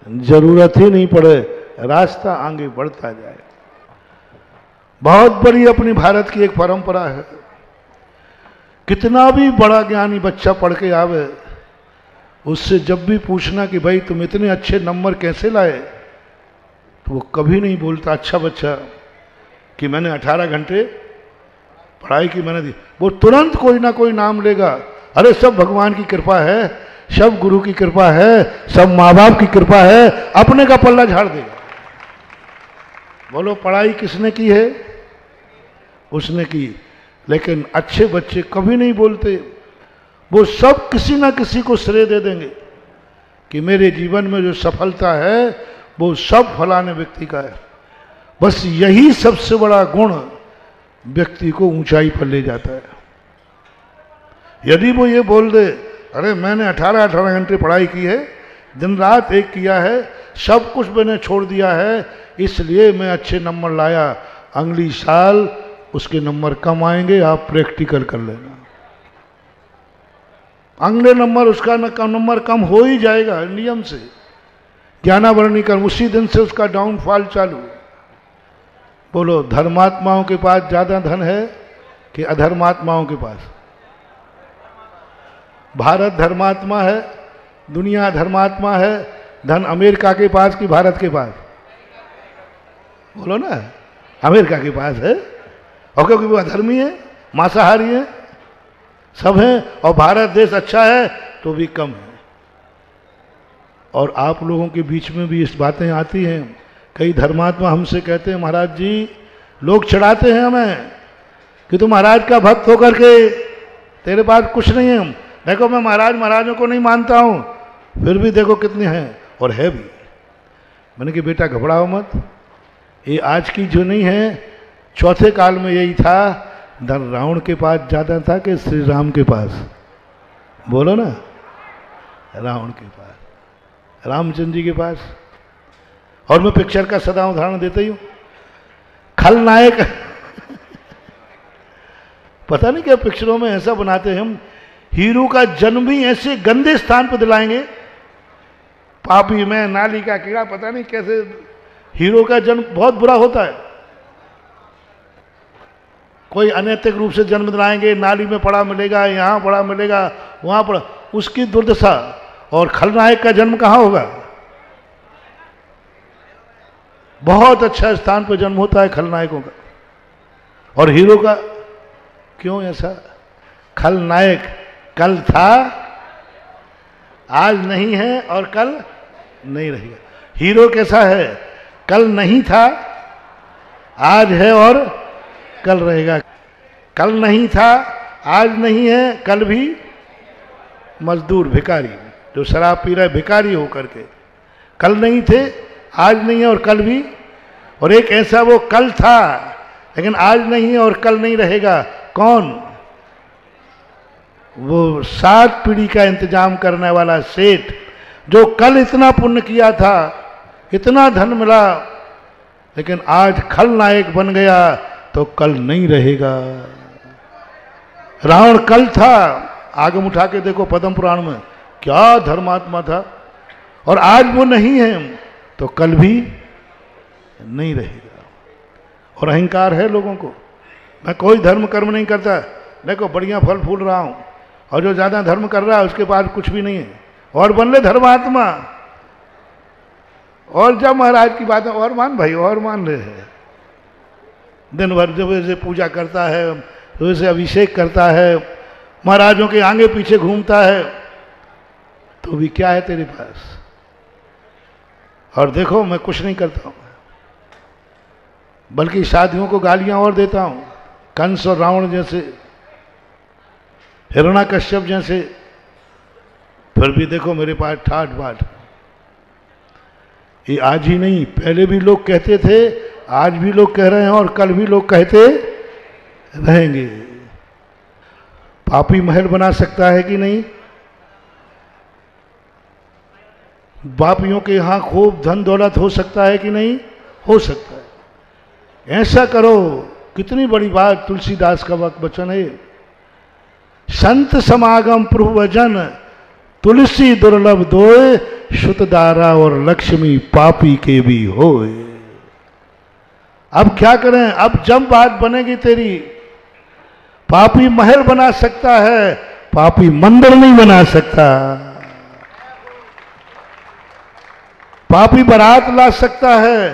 Speaker 5: जरूरत ही नहीं पड़े, रास्ता आगे बढ़ता जाए। बहुत बड़ी अपनी भारत की एक परंपरा है। कितना भी बड़ा ज्ञानी बच्चा पढ़ के आवे, उससे जब भी पूछना कि भाई तुम इतने अच्छे नंबर कैसे लाए, तो वो कभी नहीं बोलता अच्छा बच्चा कि मैंने 18 घंटे पढ़ाई की मैंने दी। वो तुरंत कोई ना कोई नाम लेगा। अरे सब भगवान की कृपा है, सब गुरु की कृपा है, सब माँ बाप की कृपा है, अपने का पल्ला झाड़ देगा। बोलो पढ़ाई किसने की है? उसने की। लेकिन अच्छे बच्चे कभी नहीं बोलते। वो सब किसी ना किसी को श्रेय दे देंगे कि मेरे जीवन में जो सफलता है वो सब फलाने व्यक्ति का है। बस यही सबसे बड़ा गुण व्यक्ति को ऊंचाई पर ले जाता है। यदि वो ये बोल दे अरे मैंने 18 घंटे पढ़ाई की है, दिन रात एक किया है, सब कुछ मैंने छोड़ दिया है, इसलिए मैं अच्छे नंबर लाया, अगली साल उसके नंबर कम आएंगे, आप प्रैक्टिकल कर लेना। अगले नंबर उसका नंबर कम हो ही जाएगा नियम से। ज्ञानावरणी कर्म, उसी दिन से उसका डाउनफॉल चालू। बोलो धर्मात्माओं के पास ज्यादा धन है कि अधर्मात्माओं के पास? भारत धर्मात्मा है, दुनिया धर्मात्मा है। धन अमेरिका के पास कि भारत के पास? बोलो ना, अमेरिका के पास है। और क्योंकि वो अधर्मी है, मांसाहारी है, सब हैं। और भारत देश अच्छा है तो भी कम है। और आप लोगों के बीच में भी इस बातें आती हैं। कई धर्मात्मा हमसे कहते हैं महाराज जी, लोग चढ़ाते हैं हमें कि तू महाराज का भक्त होकर के तेरे पास कुछ नहीं है। देखो मैं महाराजों को नहीं मानता हूँ, फिर भी देखो कितने हैं, और है भी। मैंने कि बेटा घबराओ मत, ये आज की जो नहीं है, चौथे काल में यही था। धन रावण के पास ज़्यादा था कि श्री राम के पास? बोलो ना, रावण के पास, रामचंद्र जी के पास। और मैं पिक्चर का सदा उदाहरण देता ही हूँ। खलनायक पता नहीं क्या पिक्चरों में ऐसा बनाते हैं हम, हीरो का जन्म भी ऐसे गंदे स्थान पर दिलाएंगे, पापी में नाली का कीड़ा, पता नहीं कैसे हीरो का जन्म बहुत बुरा होता है। कोई अनैतिक रूप से जन्म दिलाएंगे, नाली में पड़ा मिलेगा, यहाँ पड़ा मिलेगा, वहां पड़ा, उसकी दुर्दशा। और खलनायक का जन्म कहाँ होगा? बहुत अच्छा स्थान पर जन्म होता है खलनायकों का। और हीरो का क्यों ऐसा? खलनायक कल था, आज नहीं है और कल नहीं रहेगा। हीरो कैसा है? कल नहीं था, आज है और कल रहेगा। कल नहीं था, आज नहीं है, कल भी मजदूर भिखारी, जो शराब पी रहा है भिखारी होकर के। कल नहीं थे, आज नहीं है और कल भी। और एक ऐसा वो कल था लेकिन आज नहीं है और कल नहीं रहेगा। कौन? वो 7 पीढ़ी का इंतजाम करने वाला सेठ, जो कल इतना पुण्य किया था, इतना धन मिला, लेकिन आज खलनायक बन गया तो कल नहीं रहेगा। रावण कल था, आगम उठा के देखो पद्म पुराण में, क्या धर्मात्मा था, और आज वो नहीं है तो कल भी नहीं रहेगा। और अहंकार है लोगों को, मैं कोई धर्म कर्म नहीं करता, देखो बढ़िया फल फूल रहा हूं, और जो ज्यादा धर्म कर रहा है उसके पास कुछ भी नहीं है, और बन ले धर्मात्मा। और जब महाराज की बात है, और मान भाई, और मान ले, दिन भर जब ऐसे पूजा करता है, वैसे अभिषेक करता है, महाराजों के आगे पीछे घूमता है, तो भी क्या है तेरे पास? और देखो मैं कुछ नहीं करता हूं, बल्कि शादियों को गालियां और देता हूं, कंस और रावण जैसे, हिरण्याकश्यप जैसे। फिर भी देखो मेरे पास ठाट बाट। ये आज ही नहीं, पहले भी लोग कहते थे, आज भी लोग कह रहे हैं, और कल भी लोग कहते रहेंगे। पापी महल बना सकता है कि नहीं? पापियों के यहां खूब धन दौलत हो सकता है कि नहीं? हो सकता है। ऐसा करो, कितनी बड़ी बात तुलसीदास का वचन है, संत समागम प्रभु भजन, तुलसी दुर्लभ दोए, शुतदारा और लक्ष्मी पापी के भी होए। अब क्या करें? अब जब बात बनेगी तेरी, पापी महल बना सकता है, पापी मंदिर नहीं बना सकता। पापी बारात ला सकता है,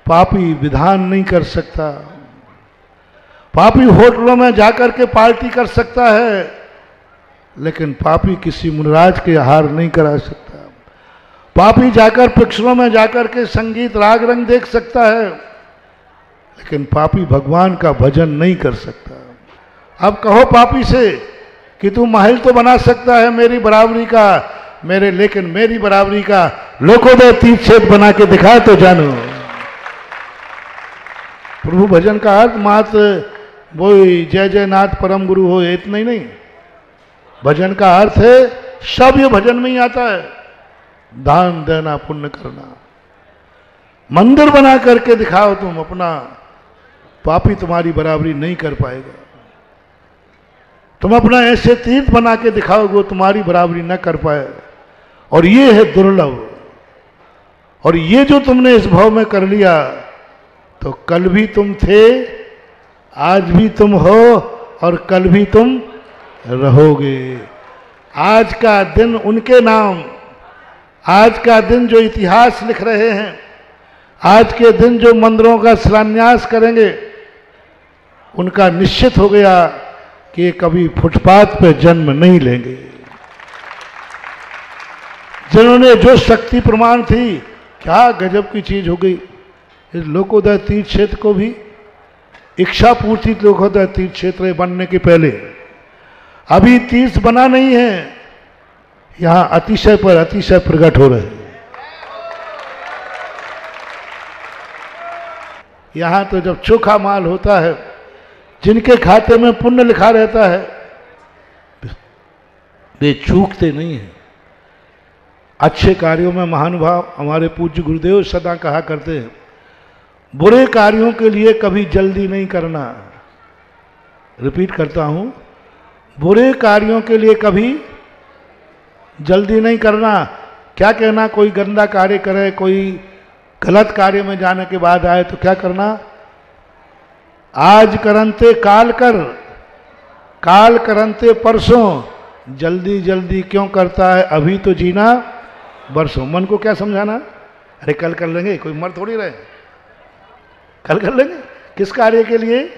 Speaker 5: पापी विधान नहीं कर सकता। पापी होटलों में जाकर के पार्टी कर सकता है, लेकिन पापी किसी मुनराज के आहार नहीं करा सकता। पापी जाकर पिक्चरों में जाकर के संगीत राग रंग देख सकता है, लेकिन पापी भगवान का भजन नहीं कर सकता। अब कहो पापी से कि तू महल तो बना सकता है मेरी बराबरी का, लेकिन मेरी बराबरी का लोकोदय तीर्थ क्षेत्र बना के दिखा तो जानो। प्रभु भजन का अर्थ मात्र वो जय जय नाथ परम गुरु हो, इतना ही नहीं। भजन का अर्थ है सब, ये भजन में ही आता है, दान देना, पुण्य करना। मंदिर बना करके दिखाओ तुम अपना, पापी तुम्हारी बराबरी नहीं कर पाएगा। तुम अपना ऐसे तीर्थ बना के दिखाओगे, वो तुम्हारी बराबरी न कर पाए। और ये है दुर्लभ। और ये जो तुमने इस भाव में कर लिया, तो कल भी तुम थे, आज भी तुम हो, और कल भी तुम रहोगे। आज का दिन उनके नाम, आज का दिन जो इतिहास लिख रहे हैं, आज के दिन जो मंदिरों का शिलान्यास करेंगे, उनका निश्चित हो गया कि ये कभी फुटपाथ पे जन्म नहीं लेंगे। जिन्होंने जो शक्ति प्रमाण थी, क्या गजब की चीज हो गई। इस लोकोदय तीर्थ क्षेत्र को भी इच्छा पूर्ति लोकोदय तीर्थ क्षेत्र बनने के पहले, अभी तीर्थ बना नहीं है, यहां अतिशय पर अतिशय प्रकट हो रहे हैं। यहां तो जब चोखा माल होता है, जिनके खाते में पुण्य लिखा रहता है, वे चूकते नहीं हैं। अच्छे कार्यों में महानुभाव हमारे पूज्य गुरुदेव सदा कहा करते हैं, बुरे कार्यों के लिए कभी जल्दी नहीं करना। रिपीट करता हूं, बुरे कार्यों के लिए कभी जल्दी नहीं करना। क्या कहना, कोई गंदा कार्य करे, कोई गलत कार्य में जाने के बाद आए तो क्या करना, आज करंते काल कर, काल करंते परसों, जल्दी जल्दी क्यों करता है, अभी तो जीना बरसों। मन को क्या समझाना, अरे कल कर लेंगे, कोई मर थोड़ी रहे, कल कर लेंगे। किस कार्य के लिए?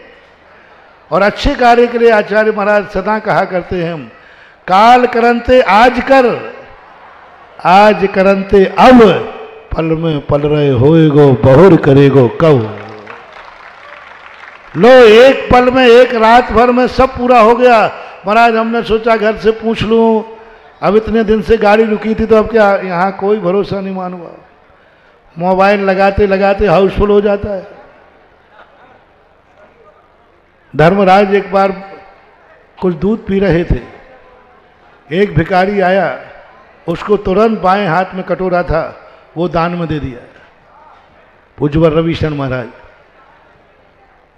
Speaker 5: और अच्छे कार्य के लिए आचार्य महाराज सदा कहा करते हैं, काल करंते आज कर, आज करंते अब, पल में पल रहे होएगो, बहुर करेगो कब। लो एक पल में, एक रात भर में सब पूरा हो गया। महाराज हमने सोचा घर से पूछ लूं, अब इतने दिन से गाड़ी रुकी थी तो अब क्या, यहाँ कोई भरोसा नहीं मानूंगा। मोबाइल लगाते लगाते हाउसफुल हो जाता है। धर्मराज एक बार कुछ दूध पी रहे थे, एक भिखारी आया, उसको तुरंत बाएं हाथ में कटोरा था, वो दान में दे दिया। पूज्यवर रविशरण महाराज।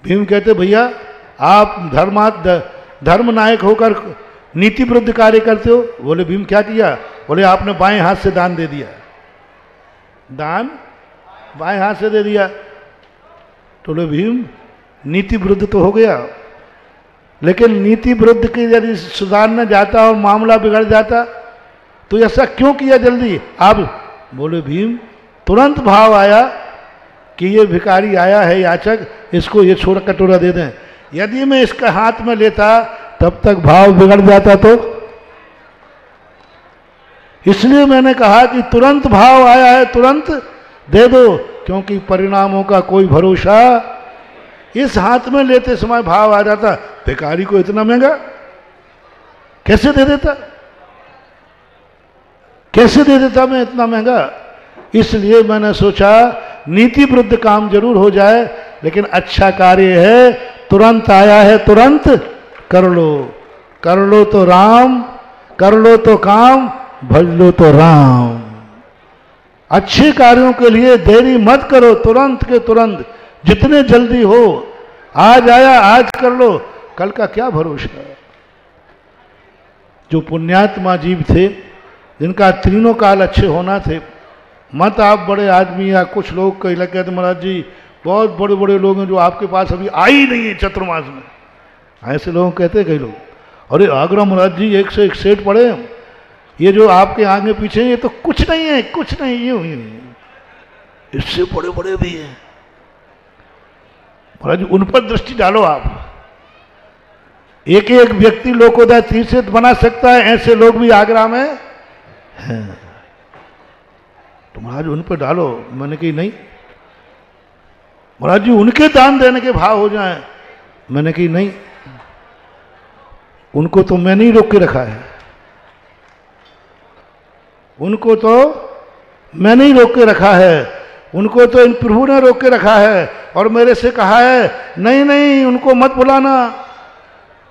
Speaker 5: भीम कहते, भैया आप धर्म नायक होकर नीति विरुद्ध कार्य करते हो। बोले भीम क्या किया? बोले आपने बाएं हाथ से दान दे दिया। दान बाएं हाथ से दे दिया। तो बोले भीम नीति विरुद्ध तो हो गया, लेकिन नीति विरुद्ध के यदि सुधारना जाता और मामला बिगड़ जाता तो ऐसा क्यों किया जल्दी आप? बोले भीम तुरंत भाव आया कि ये भिखारी आया है याचक, इसको ये छोड़ कटोरा दे दें। यदि मैं इसका हाथ में लेता तब तक भाव बिगड़ जाता तो, इसलिए मैंने कहा कि तुरंत भाव आया है तुरंत दे दो, क्योंकि परिणामों का कोई भरोसा। इस हाथ में लेते समय भाव आ जाता, भिखारी को इतना महंगा कैसे दे देता, कैसे दे देता मैं इतना महंगा। इसलिए मैंने सोचा नीति विरुद्ध काम जरूर हो जाए, लेकिन अच्छा कार्य है, तुरंत आया है तुरंत कर लो। कर लो तो राम, कर लो तो काम, भज लो तो राम। अच्छे कार्यों के लिए देरी मत करो, तुरंत के तुरंत, जितने जल्दी हो। आज आया आज कर लो, कल का क्या भरोसा। जो पुण्यात्मा जीव थे, जिनका तीनों काल अच्छे होना थे, मत आप बड़े आदमी या कुछ लोग कई लगे थे महाराज जी बहुत बड़े बड़े लोग हैं जो आपके पास अभी आ ही नहीं है चतुर्मास में, ऐसे लोग कहते कई लोग। अरे आगरा महाराज जी एक से एक सेठ पड़े, ये जो आपके आगे पीछे ये तो कुछ नहीं है, कुछ नहीं, ये इससे बड़े बड़े भी हैं। महाराज उन पर दृष्टि डालो आप। एक एक व्यक्ति लोकोदय तीर्थ बना सकता है, ऐसे लोग भी आगरा में हैं। तो महाराज उन पर डालो। मैंने कही नहीं महाराज जी उनके दान देने के भाव हो जाएं। मैंने कही नहीं, उनको तो मैंने ही रोक के रखा है, उनको तो मैंने ही रोक के रखा है, उनको तो इन प्रभु ने रोक के रखा है और मेरे से कहा है नहीं नहीं उनको मत बुलाना,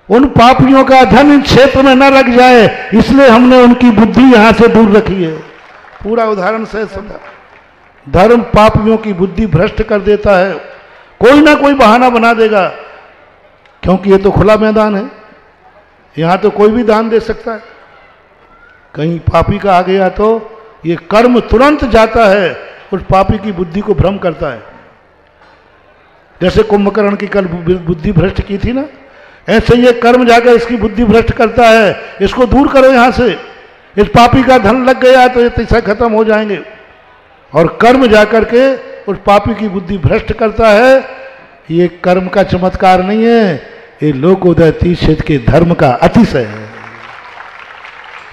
Speaker 5: उन पापियों का धन इन क्षेत्र में न लग जाए, इसलिए हमने उनकी बुद्धि यहां से दूर रखी है। पूरा उदाहरण से समझा। धर्म पापियों की बुद्धि भ्रष्ट कर देता है, कोई ना कोई बहाना बना देगा, क्योंकि ये तो खुला मैदान है, यहां तो कोई भी दान दे सकता है। कहीं पापी का आ गया तो ये कर्म तुरंत जाता है, उस पापी की बुद्धि को भ्रम करता है। जैसे कुंभकर्ण की कल बुद्धि भ्रष्ट की थी ना, ऐसे ये कर्म जाकर इसकी बुद्धि भ्रष्ट करता है। इसको दूर करो यहां से। इस पापी का धन लग गया तो ये तीसरा खत्म हो जाएंगे। और कर्म जाकर के उस पापी की बुद्धि भ्रष्ट करता है। ये कर्म का चमत्कार नहीं है, ये लोकोदय तीर्थ के धर्म का अतिशय है।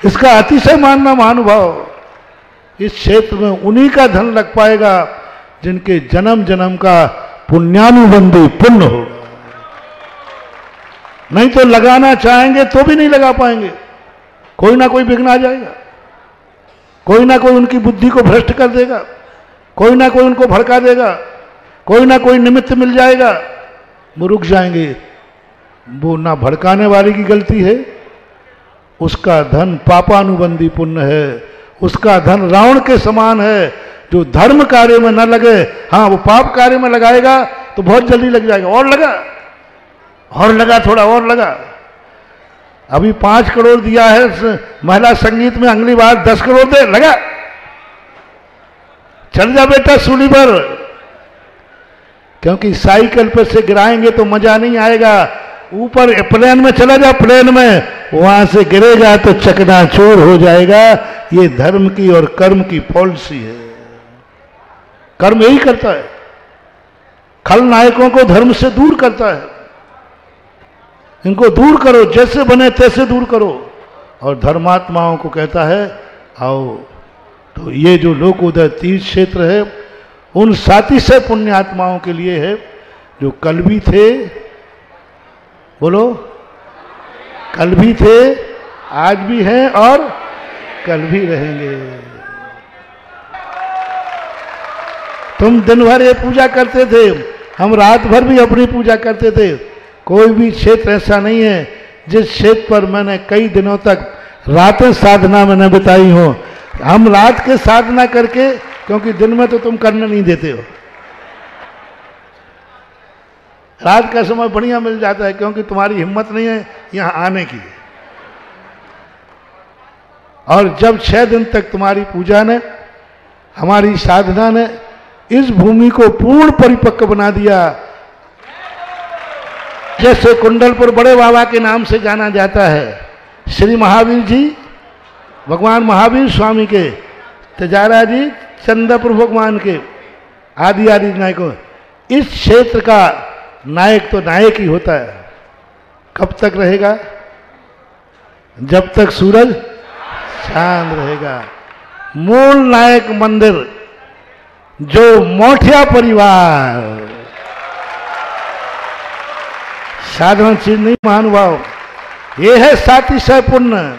Speaker 5: इसका अतिशय मानना महानुभाव। इस क्षेत्र में उन्हीं का धन लग पाएगा जिनके जन्म जन्म का पुण्यानुबंधी पुण्य होगा। नहीं तो लगाना चाहेंगे तो भी नहीं लगा पाएंगे, कोई ना कोई विघ्न आ जाएगा। कोई ना कोई उनकी बुद्धि को भ्रष्ट कर देगा, कोई ना कोई उनको भड़का देगा, कोई ना कोई निमित्त मिल जाएगा, वो रुक जाएंगे। वो ना भड़काने वाले की गलती है, उसका धन पापानुबंधी पुण्य है, उसका धन रावण के समान है जो धर्म कार्य में न लगे। हाँ, वो पाप कार्य में लगाएगा तो बहुत जल्दी लग जाएगा, और लगा थोड़ा और लगा। अभी 5 करोड़ दिया है महिला संगीत में, अगली बार 10 करोड़ दे, लगा। चल जा बेटा सूली पर, क्योंकि साइकिल पर से गिराएंगे तो मजा नहीं आएगा। ऊपर प्लेन में चला जा, प्लेन में वहां से गिरेगा तो चकनाचूर हो जाएगा। ये धर्म की और कर्म की पॉलिसी है। कर्म यही करता है, खलनायकों को धर्म से दूर करता है। इनको दूर करो, जैसे बने तैसे दूर करो। और धर्मात्माओं को कहता है आओ। तो ये जो लोकोदय तीर्थ क्षेत्र है उन 37 पुण्यात्माओं के लिए है जो कल भी थे, बोलो, कल भी थे, आज भी हैं और कल भी रहेंगे। तुम दिन भर ये पूजा करते थे, हम रात भर भी अपनी पूजा करते थे। कोई भी क्षेत्र ऐसा नहीं है जिस क्षेत्र पर मैंने कई दिनों तक रातें साधना में न बिताई हो। हम रात के साधना करके, क्योंकि दिन में तो तुम करने नहीं देते हो, रात का समय बढ़िया मिल जाता है, क्योंकि तुम्हारी हिम्मत नहीं है यहां आने की। और जब 6 दिन तक तुम्हारी पूजा ने, हमारी साधना ने इस भूमि को पूर्ण परिपक्व बना दिया। जैसे कुंडलपुर बड़े बाबा के नाम से जाना जाता है, श्री महावीर जी भगवान महावीर स्वामी के, तेजारा जी चंद्रपुर भगवान के, आदि आदि नायकों। इस क्षेत्र का नायक तो नायक ही होता है। कब तक रहेगा? जब तक सूरज चांद रहेगा। मूल नायक मंदिर जो मोठिया परिवार, साधारण चीज नहीं महानुभाव, ये है 37 पुण्य।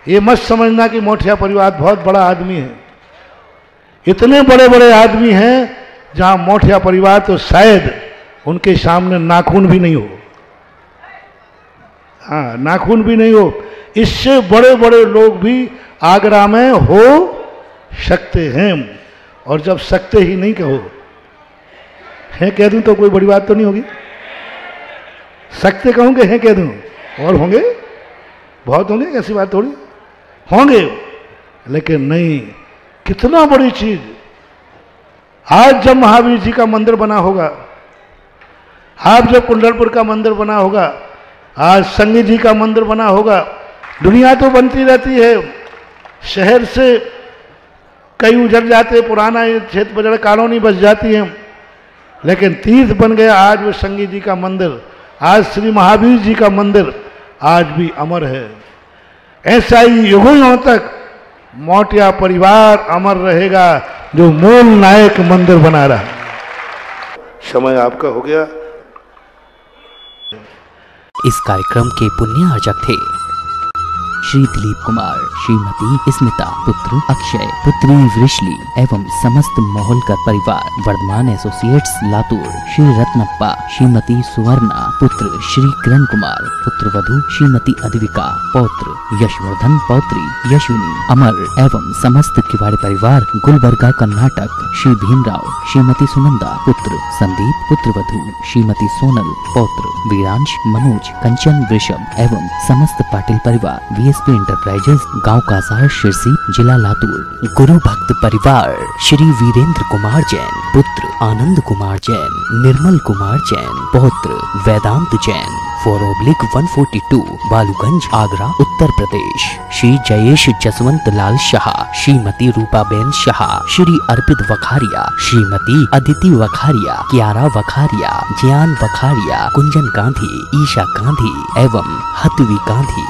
Speaker 5: ये मत समझना कि मोठिया परिवार बहुत बड़ा आदमी है। इतने बड़े बड़े आदमी हैं जहां मोठिया परिवार तो शायद उनके सामने नाखून भी नहीं हो। हाँ, नाखून भी नहीं हो। इससे बड़े बड़े लोग भी आगरा में हो सकते हैं। और जब सकते ही नहीं कहो, हैं कह दूं तो कोई बड़ी बात तो नहीं होगी। सकते कहूंगे, हैं कह दूं, और होंगे, बहुत होंगे, ऐसी बात थोड़ी होंगे। लेकिन नहीं, कितना बड़ी चीज। आज जब महावीर जी का मंदिर बना होगा, आज जब कुंडलपुर का मंदिर बना होगा, आज संगी जी का मंदिर बना होगा। दुनिया तो बनती रहती है, शहर से कई उजड़ जाते, पुराना क्षेत्र बजड़ कॉलोनी बच जाती है, लेकिन तीर्थ बन गया आज वो संगी जी का मंदिर। आज श्री महावीर जी का मंदिर आज भी अमर है। ऐसा ही युगों तक मोटिया परिवार अमर रहेगा जो मूल नायक मंदिर बना रहा।
Speaker 2: समय आपका हो गया।
Speaker 1: इस कार्यक्रम के पुण्य अर्चक थे श्री दिलीप कुमार, श्रीमती स्मिता, पुत्र अक्षय, पुत्री वृषली एवं समस्त मोहलकर परिवार, वर्धमान एसोसिएट्स लातूर, श्री रत्नप्पा, श्रीमती सुवर्णा, पुत्र श्री किरण कुमार, पुत्र वधु श्रीमती अद्विका, पौत्र यशवर्धन, पौत्री यशविनी, अमर एवं समस्त किवाड़ परिवार, गुलबर्गा कर्नाटक, श्री भीमराव, श्रीमती सुनंदा, पुत्र संदीप, पुत्र वधु श्रीमती सोनल, पौत्र वीरांश, मनोज, कंचन, वृषभ एवं समस्त पाटिल परिवार, वीएसपी इंटरप्राइजेस, गांव कासार, शिरसी, जिला लातूर। गुरु भक्त परिवार, श्री वीरेंद्र कुमार जैन, पुत्र आनंद कुमार जैन, निर्मल कुमार जैन, पौत्र वेदांत जैन, 4/142, बालूगंज, आगरा, उत्तर प्रदेश। श्री जयेश जसवंत लाल शाह, श्रीमती रूपाबेन शाह, श्री अर्पित वखारिया, श्रीमती अदिति वखारिया, कियारा वखारिया, ज्ञान वखारिया, कुंजन गांधी, ईशा गांधी एवं हतवी गांधी।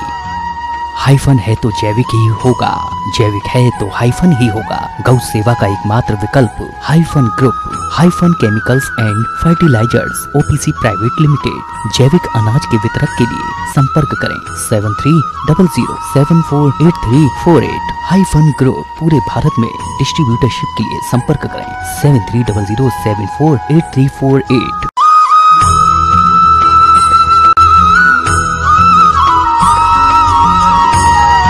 Speaker 1: हाइफन है तो जैविक ही होगा, जैविक है तो हाइफन ही होगा। गौ सेवा का एकमात्र विकल्प hyphen group, hyphen chemicals and fertilizers OPC private limited. जैविक अनाज के वितरक के लिए संपर्क करें 7300748348। हाइफन ग्रुप पूरे भारत में डिस्ट्रीब्यूटरशिप के लिए संपर्क करें 7300748348।